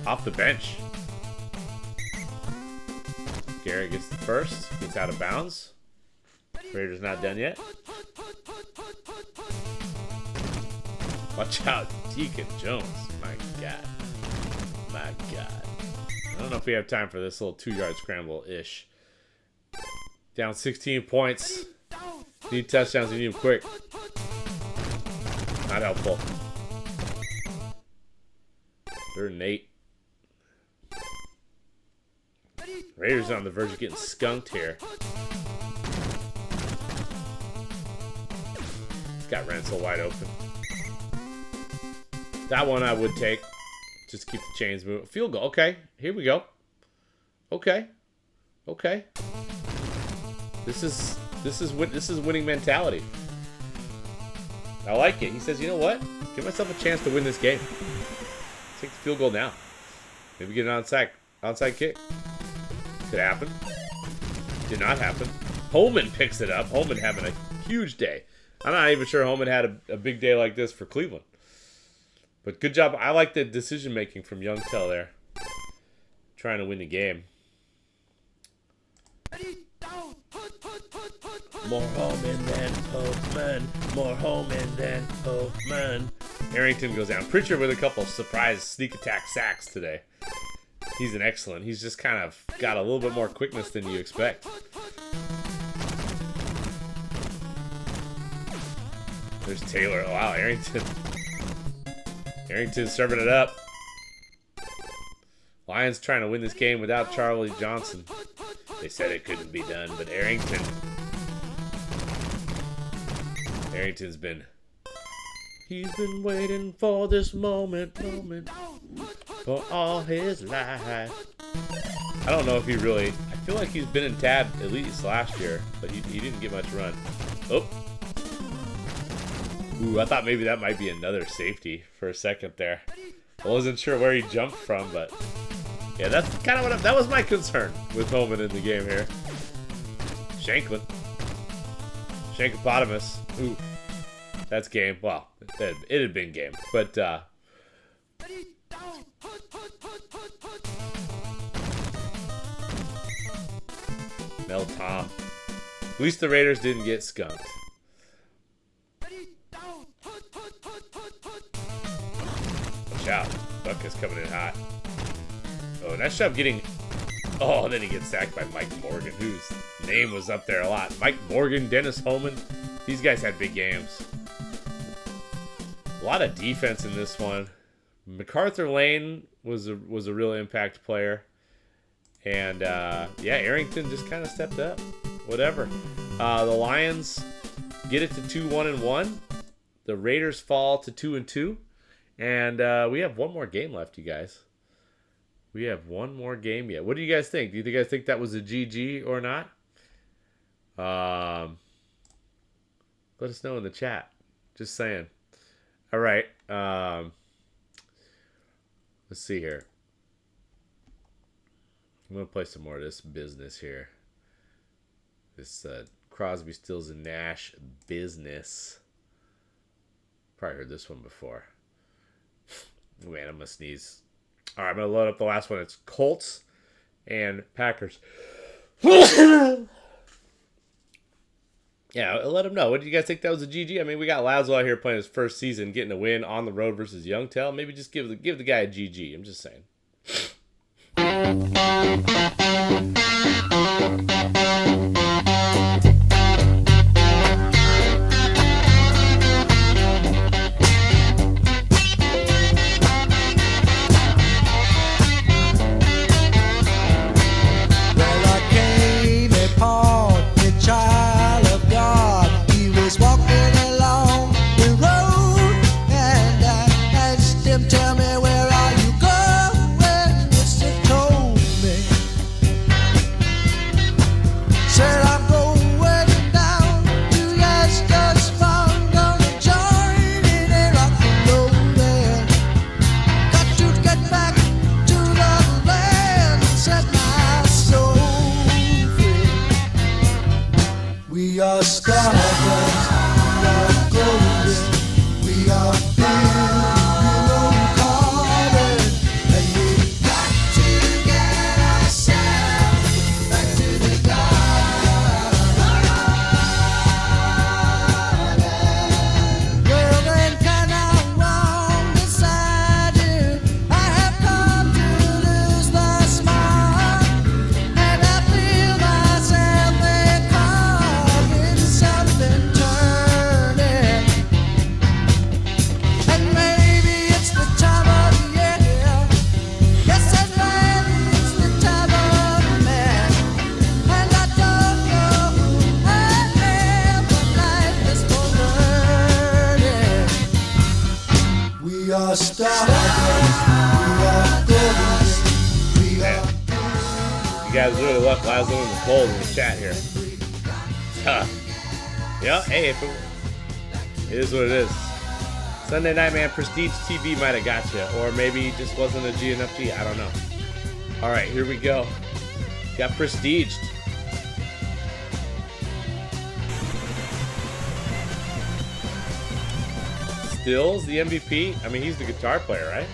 Off the bench. Garrett gets the first. Gets out of bounds. Raiders not done yet. Watch out, Deacon Jones. My God. My God. I don't know if we have time for this little 2-yard scramble-ish. Down 16 points. Need touchdowns. You need them quick. Not helpful. 3rd and 8. Raiders on the verge of getting skunked here. It's got Renzel wide open. That one I would take. Just keep the chains moving. Field goal. Okay. Here we go. Okay. Okay. This is winning mentality. I like it. He says, you know what? Give myself a chance to win this game. Take the field goal now. Maybe get an onside kick. Could happen. Did not happen. Holman picks it up. Holman having a huge day. I'm not even sure Holman had a big day like this for Cleveland. But good job. I like the decision making from YungTel there. Trying to win the game. More Holman than Hoffman. More Holman than Hoffman. Arrington goes down. Pritchard with a couple surprise sneak attack sacks today. He's an excellent. He's just kind of got a little bit more quickness than you expect. There's Taylor. Wow, Arrington. Arrington serving it up. Lions trying to win this game without Charlie Johnson. They said it couldn't be done, but Arrington's been... He's been waiting for this moment for all his life. I don't know if he really... I feel like he's been in tab at least last year, but he didn't get much run. Oh. Ooh, I thought maybe that might be another safety for a second there. I wasn't sure where he jumped from, but... Yeah, that's kind of what that was my concern with Holman in the game here. Shanklin. Shankopotamus. Ooh. That's game. Well, it had been game. But, Mel Tom. At least the Raiders didn't get skunked. Watch out. Buck is coming in hot. Oh, nice job getting... Oh, and then he gets sacked by Mike Morgan, whose name was up there a lot. Mike Morgan, Dennis Holman. These guys had big games. A lot of defense in this one. MacArthur Lane was a real impact player. And, yeah, Arrington just kind of stepped up. Whatever. The Lions get it to 2-1-1. The Raiders fall to 2-2. And we have one more game left, you guys. We have one more game yet. What do you guys think? Do you guys think that was a GG or not? Let us know in the chat. Just saying. All right. Let's see here. I'm going to play some more of this business here. This Crosby, Stills, and Nash business. Probably heard this one before. Man, I'm going to sneeze. All right, I'm going to load up the last one. It's Colts and Packers. Yeah, let them know. What do you guys think that was a GG? I mean, we got Lazlo out here playing his first season, getting a win on the road versus YungTel. Maybe just give the guy a GG. I'm just saying. stardust, we are golden, we are building carbon, and we got to get ourselves back to the garden. Well then, can I wrong beside you? I have come to lose the smile, and I feel myself becoming something turning. And maybe it's the time of year. Yes, and maybe it's the time of man. And I don't know who I am, but life is for learning. We are stardust, we are golden, we are. You guys really left Lazlo in the cold in the chat here. Yeah, hey, if it is what it is. Sunday night, man, Prestige TV might have got you, or maybe he just wasn't a G enough G. I don't know. All right, here we go. Got prestiged. Stills the MVP. I mean, he's the guitar player, right?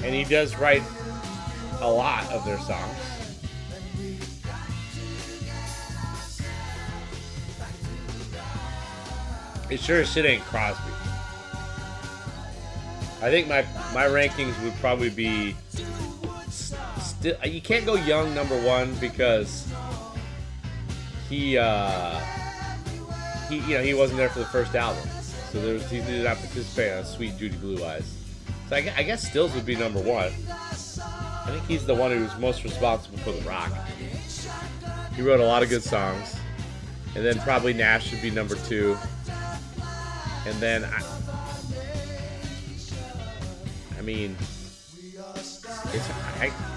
And he does write a lot of their songs. It sure as shit ain't Crosby. I think my rankings would probably be still. You can't go Young number one because he wasn't there for the first album, so he did not participate on Sweet Judy Blue Eyes. So I guess Stills would be number one. I think he's the one who's most responsible for the rock. He wrote a lot of good songs. And then probably Nash should be number two. And then,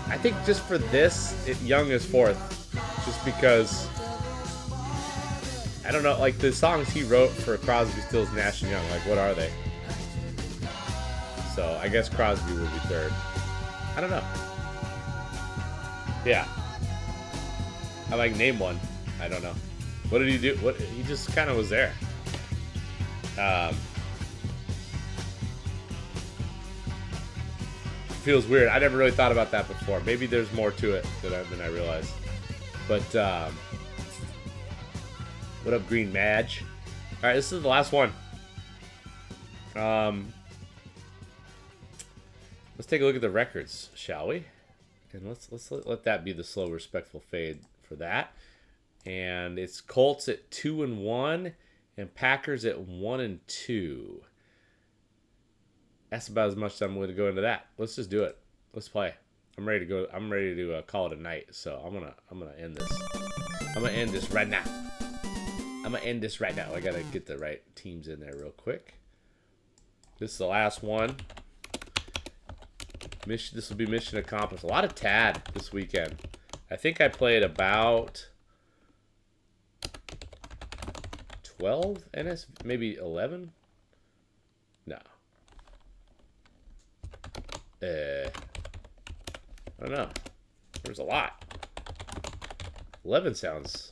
I think just for this, Young is fourth. Just because, I don't know, like the songs he wrote for Crosby, Stills, Nash, and Young, like what are they? So I guess Crosby will be third. I don't know. Yeah. I like name one. I don't know. What did he do? He just kind of was there. Feels weird. I never really thought about that before. Maybe there's more to it than I realized. But what up, Green Madge? All right, this is the last one. Let's take a look at the records, shall we? And let's let that be the slow, respectful fade for that. And it's Colts at 2-1 and Packers at 1-2. That's about as much as I'm willing to go into that. Let's just do it. Let's play. I'm ready to go. I'm ready to call it a night. So I'm gonna end this. I'm gonna end this right now. I gotta get the right teams in there real quick. This is the last one. This will be mission accomplished. A lot of TAD this weekend. I think I played about 12 NS, maybe 11. No. I don't know. There's a lot. 11 sounds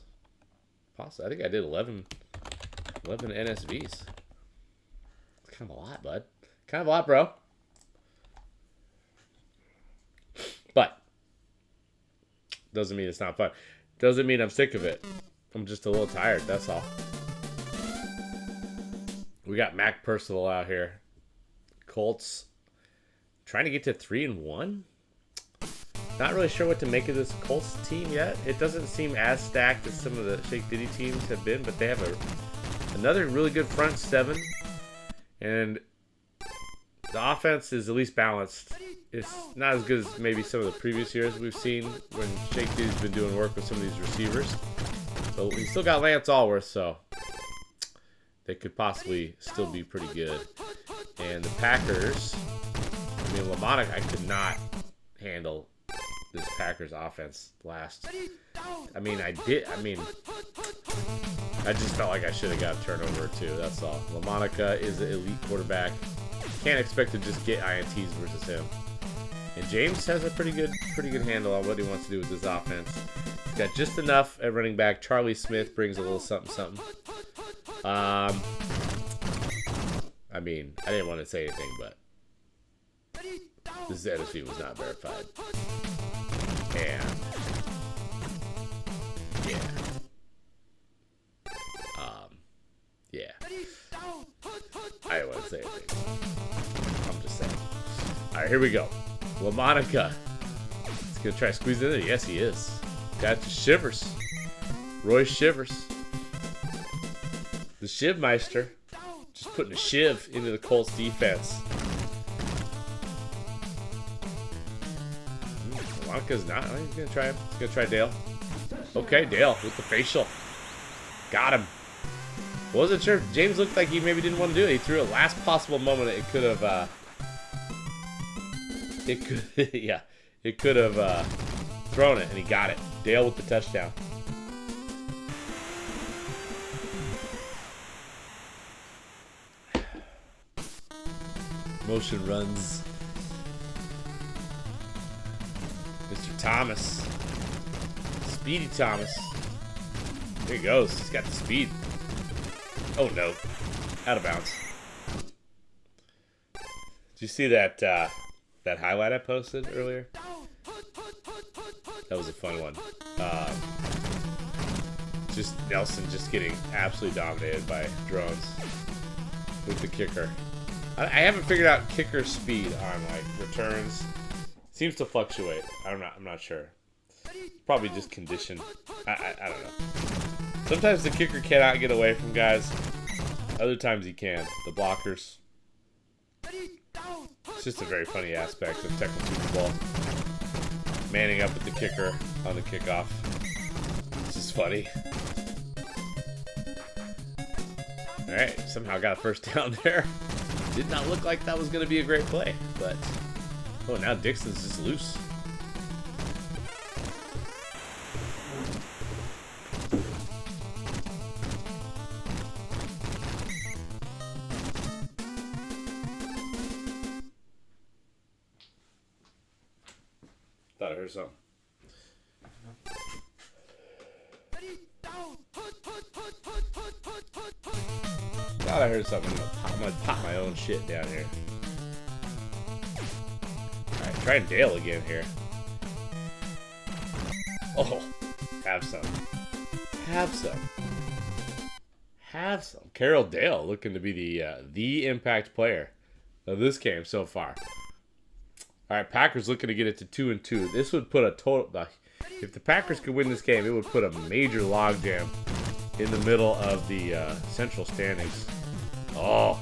possible. I think I did 11 NSVs. It's kind of a lot, bud. Kind of a lot, bro. But doesn't mean it's not fun. Doesn't mean I'm sick of it. I'm just a little tired, that's all. We got Mac Percival out here. Colts trying to get to 3-1. Not really sure what to make of this Colts team yet. It doesn't seem as stacked as some of the ShakeDitty teams have been, but they have another really good front seven. And the offense is at least balanced. It's not as good as maybe some of the previous years we've seen when ShakeDitty's been doing work with some of these receivers. So we still got Lance Allworth, so they could possibly still be pretty good. And the Packers, I mean, Lamonic, I could not handle this Packers offense last. I just felt like I should have got a turnover or two, that's all. LaMonica is an elite quarterback. Can't expect to just get INTs versus him. And James has a pretty good handle on what he wants to do with this offense. He's got just enough at running back. Charlie Smith brings a little something. I mean, I didn't want to say anything, but the ZSV was not verified. And yeah. Yeah. I didn't want to say anything. I'm just saying. Alright, here we go. LaMonica. He's gonna try to squeeze it in. Yes, he is. Got the shivers. Roy Shivers. The Shivmeister. Just putting a shiv into the Colts defense. LaMonica's not. Oh, he's gonna try him. He's gonna try Dale. Okay, Dale with the facial. Got him. Wasn't sure. James looked like he maybe didn't want to do it. He threw a last possible moment. It could have. Yeah. It could have thrown it, and he got it. Dale with the touchdown. Motion runs. Mr. Thomas. Speedy Thomas. There he goes. He's got the speed. Oh no. Out of bounds. Did you see that that highlight I posted earlier? That was a fun one. Just Nelson just getting absolutely dominated by drones with the kicker. I haven't figured out kicker speed on like returns. Seems to fluctuate. I'm not sure. Probably just condition. I don't know. Sometimes the kicker cannot get away from guys. Other times he can. The blockers. It's just a very funny aspect of technical football. Manning up with the kicker on the kickoff. It's just funny. Alright, somehow got a first down there. Did not look like that was going to be a great play, but... Oh, now Dixon's just loose. Thought I heard something. Thought I heard something. I'm gonna pop my own shit down here. Alright, try Dale again here. Oh, have some. Have some. Have some. Carroll Dale looking to be the impact player of this game so far. Alright, Packers looking to get it to 2-2. This would put a total... if the Packers could win this game, it would put a major logjam in the middle of the central standings. Oh.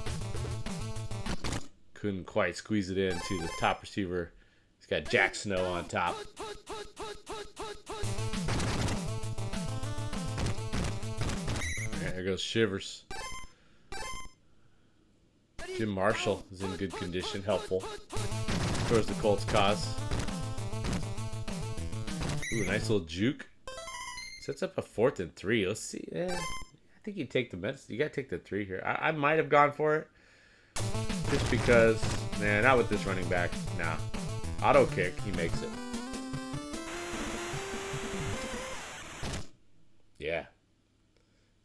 Couldn't quite squeeze it in to the top receiver. He's got Jack Snow on top. There goes Shivers. Jim Marshall is in good condition, helpful towards the Colts' cause. Ooh, nice little juke. Sets up a 4th and 3. Let's see. I think you take the Mets. You gotta take the 3 here. I might have gone for it, just because. Nah, not with this running back. Nah. Auto kick. He makes it. Yeah.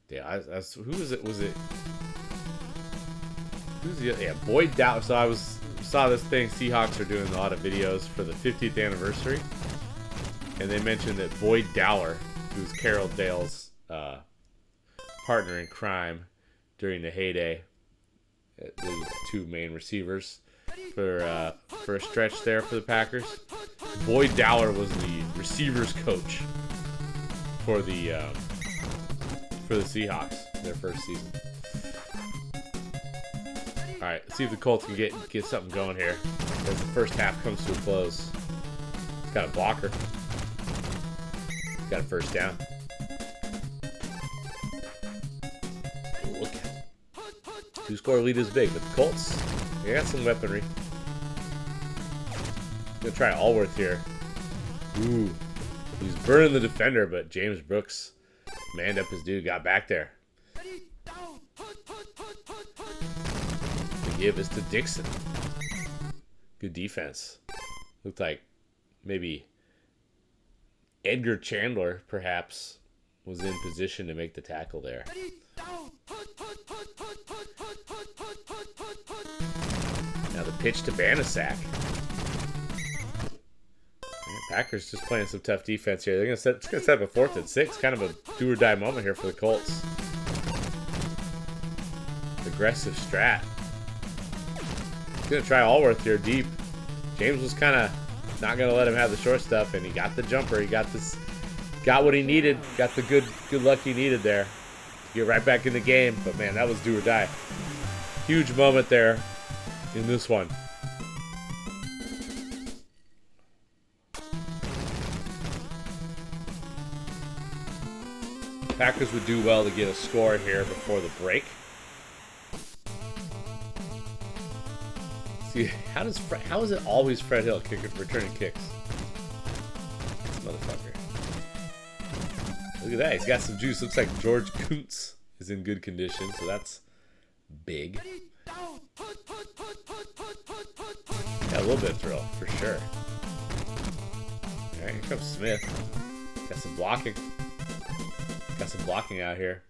Yeah. Who was it? Was it? Who's the? Yeah, Boyd Dowler. So I saw this thing. Seahawks are doing a lot of videos for the 50th anniversary. And they mentioned that Boyd Dowler, who's Carroll Dale's partner in crime during the heyday, those two main receivers for a stretch there for the Packers. Boyd Dowler was the receivers coach for the Seahawks their first season. All right, let's see if the Colts can get something going here as the first half comes to a close. It's got a blocker. Got a first down. Look at it. 2-score lead is big, but the Colts, they got some weaponry. Gonna try Allworth here. Ooh. He's burning the defender, but James Brooks manned up his dude, got back there. The give is to Dixon. Good defense. Looked like maybe Edgar Chandler, perhaps, was in position to make the tackle there. Now the pitch to Banasak. Packers just playing some tough defense here. They're gonna set. It's gonna set up a 4th and 6. Kind of a do or die moment here for the Colts. Aggressive strat. He's gonna try Allworth here deep. James was kind of not gonna let him have the short stuff, and he got the jumper. He got this. Got what he needed. Got the good luck he needed there to get right back in the game. But man, that was do or die. Huge moment there in this one. Packers would do well to get a score here before the break. See, how is it always Fred Hill returning kicks? This motherfucker. Look at that. He's got some juice. Looks like George Kuntz is in good condition, so that's big. Yeah, a little bit of thrill, for sure. All right, here comes Smith. Got some blocking. Got some blocking out here.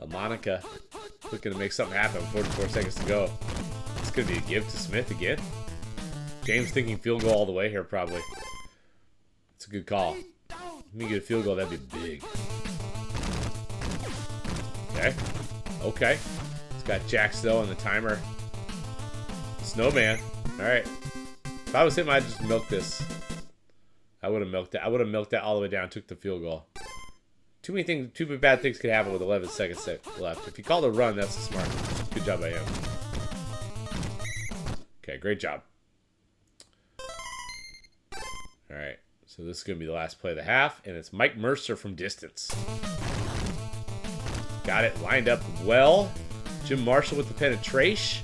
Monica looking to make something happen. 44 seconds to go. It's going to be a give to Smith again. James thinking field goal all the way here, probably. It's a good call. Let me get a field goal. That'd be big. Okay. Okay. It's got Jack Snow on the timer. Snowman. All right. If I was him, I'd just milk this. I would have milked it. I would have milked that all the way down. Took the field goal. Too many bad things could happen with 11 seconds left. If he called a run, that's smart. Good job by him. Okay, great job. All right, so this is going to be the last play of the half, and it's Mike Mercer from distance. Got it lined up well. Jim Marshall with the penetration,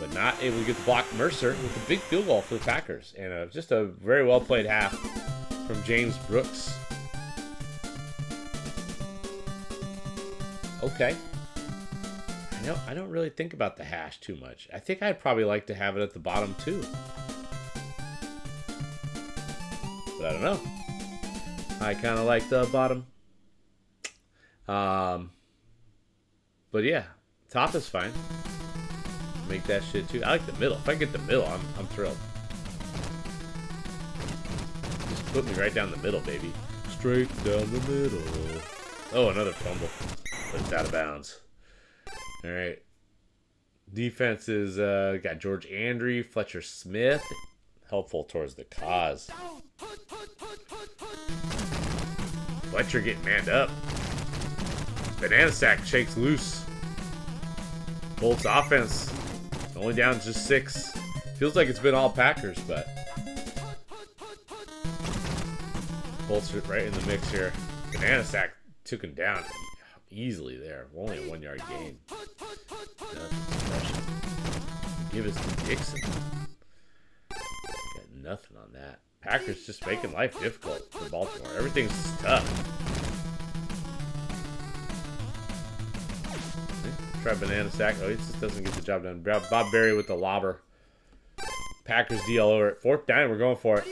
but not able to get the block. Mercer with a big field goal for the Packers, and just a very well played half from James Brooks. Okay. I don't really think about the hash too much. I think I'd probably like to have it at the bottom too. But I don't know. I kind of like the bottom. But yeah, top is fine. Make that shit too. I like the middle. If I get the middle, I'm thrilled. Just put me right down the middle, baby. Straight down the middle. Oh, another fumble. But it's out of bounds. All right. Defense is got George Andre, Fletcher Smith. Helpful towards the cause. Fletcher getting manned up. Banana Sack shakes loose. Bolts offense. Only down just 6. Feels like it's been all Packers, but Bolts right in the mix here. Banana Sack took him down easily there. Only a 1-yard gain. Give us to Dixon. Got nothing on that. Packers just making life difficult for Baltimore. Everything's tough. Try Banana Sack. Oh, he just doesn't get the job done. Bob Berry with the lobber. Packers DL over it. 4th down. We're going for it.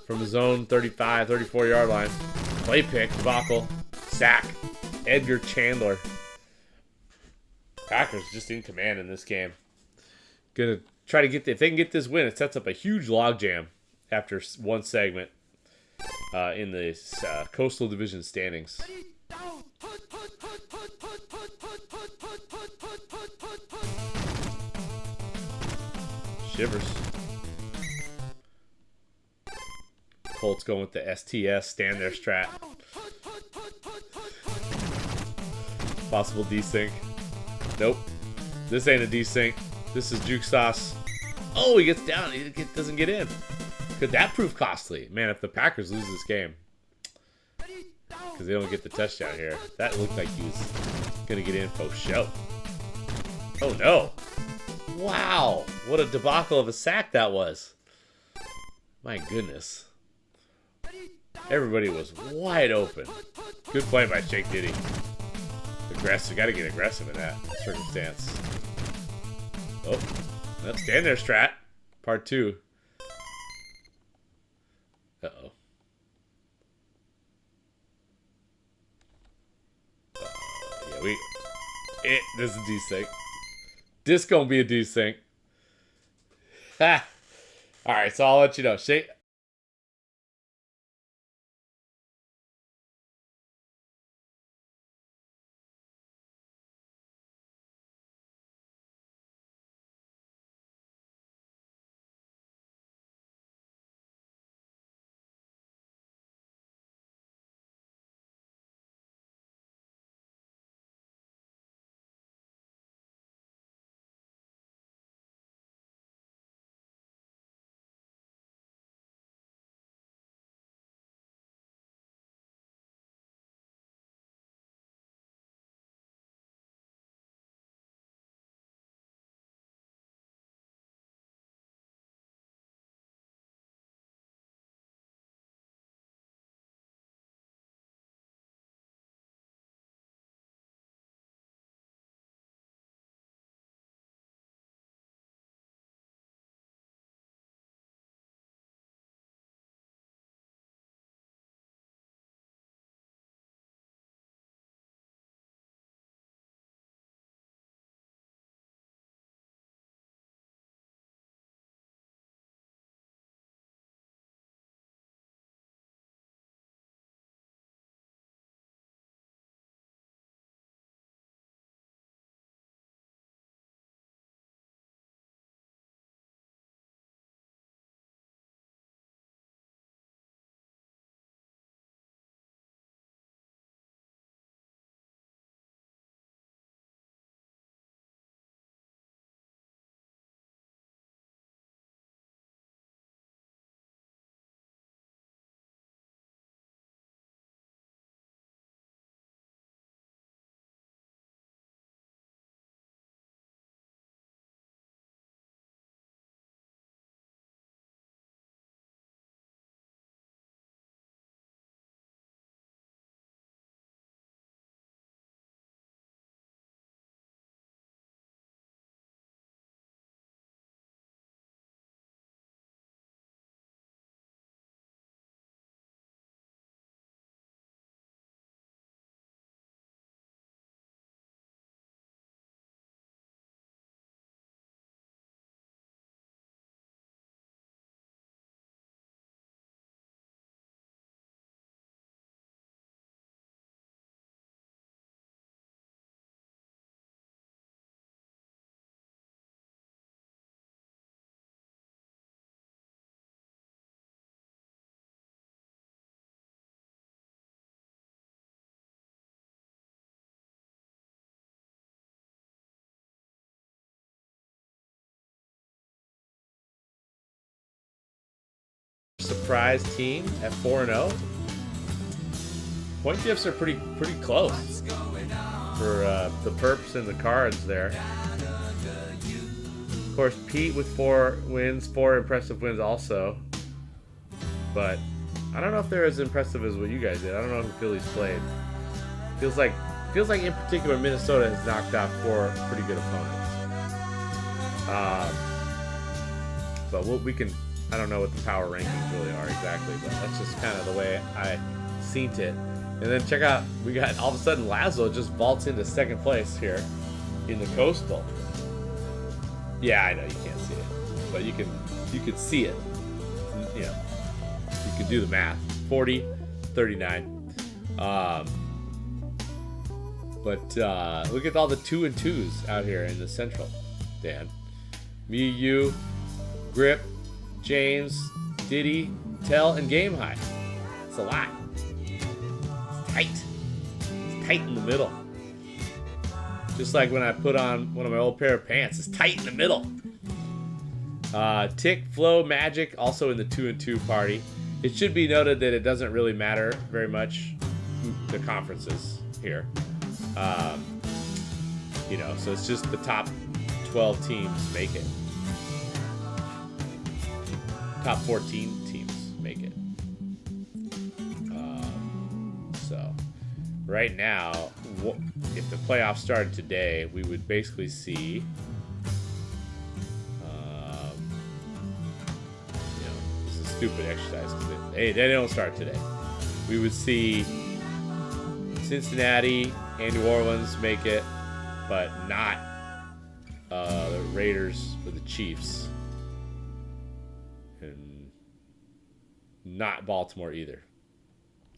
From the zone, 35, 34-yard line. Play pick. Debacle. Sack. Edgar Chandler. Packers just in command in this game. Gonna try to get if they can get this win, it sets up a huge logjam after one segment in the Coastal Division standings. Shivers. Colts going with the STS, stand there strat. Possible desync. Nope. This ain't a desync. This is juke sauce. Oh, he gets down. He doesn't get in. Could that prove costly? Man, if the Packers lose this game, because they don't get the touchdown here, that looked like he was going to get in for show. Oh, no. Wow. What a debacle of a sack that was. My goodness. Everybody was wide open. Good play by ShakeDitty. Aggressive. Got to get aggressive in that circumstance. Oh, let's stand there, strat. Part 2. Uh-oh. Yeah, this is desync. This gonna be a desync. Ha! Alright, so I'll let you know. Surprise team at 4-0. Point diffs are pretty close for the perps and the cards there. Of course, Pete with 4 wins, 4 impressive wins also. But I don't know if they're as impressive as what you guys did. I don't know who Philly's played. Feels like in particular Minnesota has knocked out 4 pretty good opponents. But we can. I don't know what the power rankings really are exactly, but that's just kind of the way I seen it. And then check out, we got all of a sudden Lazlo just vaults into second place here in the Coastal. Yeah, I know you can't see it, but you can see it. You know, you can do the math. 40, 39. But look at all the 2 and 2s out here in the Central, Dan. Me, you, Grip, James, Diddy, Tell, and Game High. It's a lot. It's tight. It's tight in the middle. Just like when I put on one of my old pair of pants. It's tight in the middle. Tick, Flo, Magic, also in the 2 and 2 party. It should be noted that it doesn't really matter very much the conferences here. You know, so it's just the top 12 teams make it. Top 14 teams make it. So right now, if the playoffs started today, we would basically see stupid exercise because they don't start today. We would see Cincinnati and New Orleans make it, but not the Raiders or the Chiefs, and not Baltimore either.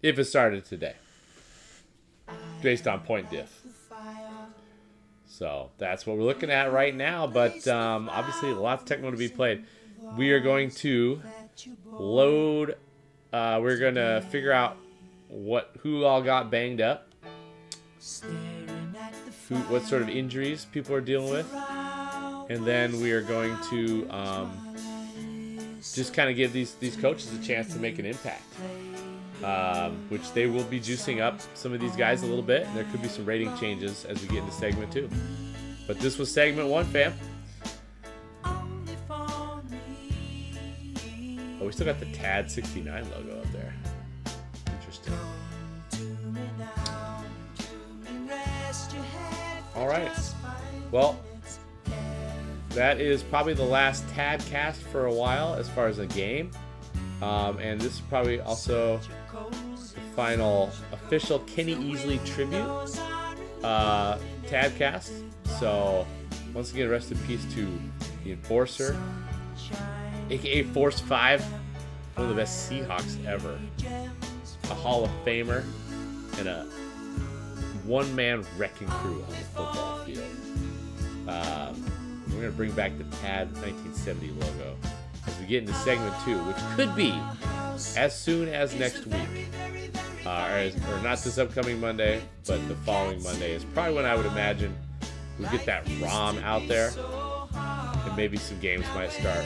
If it started today, based on point diff. So that's what we're looking at right now. But obviously, lots of Tecmo to be played. We are going to load. We're going to figure out who all got banged up, what sort of injuries people are dealing with, and then we are going to just kind of give these coaches a chance to make an impact. Which they will be juicing up some of these guys a little bit, and there could be some rating changes as we get into segment 2. But this was segment 1, fam. Oh, we still got the TAD 69 logo up there. Interesting. All right. Well, that is probably the last TAD cast for a while as far as a game. And this is probably also the final official Kenny Easley tribute Tadcast. So once again, rest in peace to the Enforcer, aka Force 5, one of the best Seahawks ever, a Hall of Famer, and a one-man wrecking crew on the football field. We're gonna bring back the TAD 1970 logo as we get into segment 2, which could be as soon as next week. Or not this upcoming Monday, but the following Monday is probably when I would imagine we'll get that ROM out there, and maybe some games might start.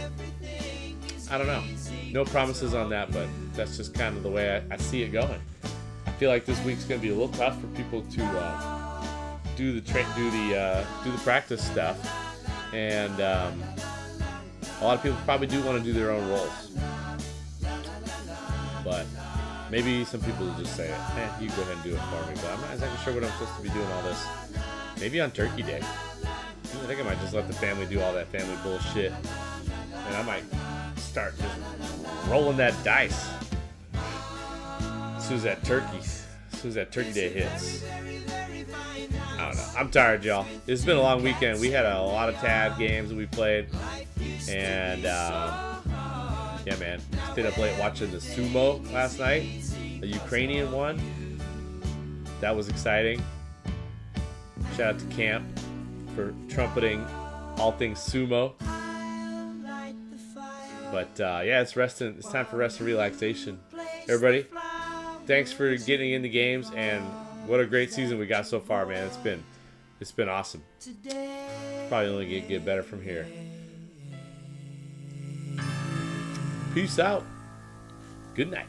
I don't know. No promises on that, but that's just kind of the way I see it going. I feel like this week's going to be a little tough for people to do the practice stuff, and a lot of people probably do want to do their own roles, but maybe some people will just say, you go ahead and do it for me, but I'm not exactly sure what I'm supposed to be doing all this. Maybe on Turkey Day. I think I might just let the family do all that family bullshit, and I might start just rolling that dice as soon as that Turkey Day hits. I don't know. I'm tired, y'all. It's been a long weekend. We had a lot of TAD games that we played, and yeah, man, stayed up late watching the sumo last night, the Ukrainian one. That was exciting. Shout out to Camp for trumpeting all things sumo. But yeah, it's time for rest and relaxation. Everybody, thanks for getting into games, and what a great season we got so far, man. It's been awesome. Probably only get better from here. Peace out. Good night.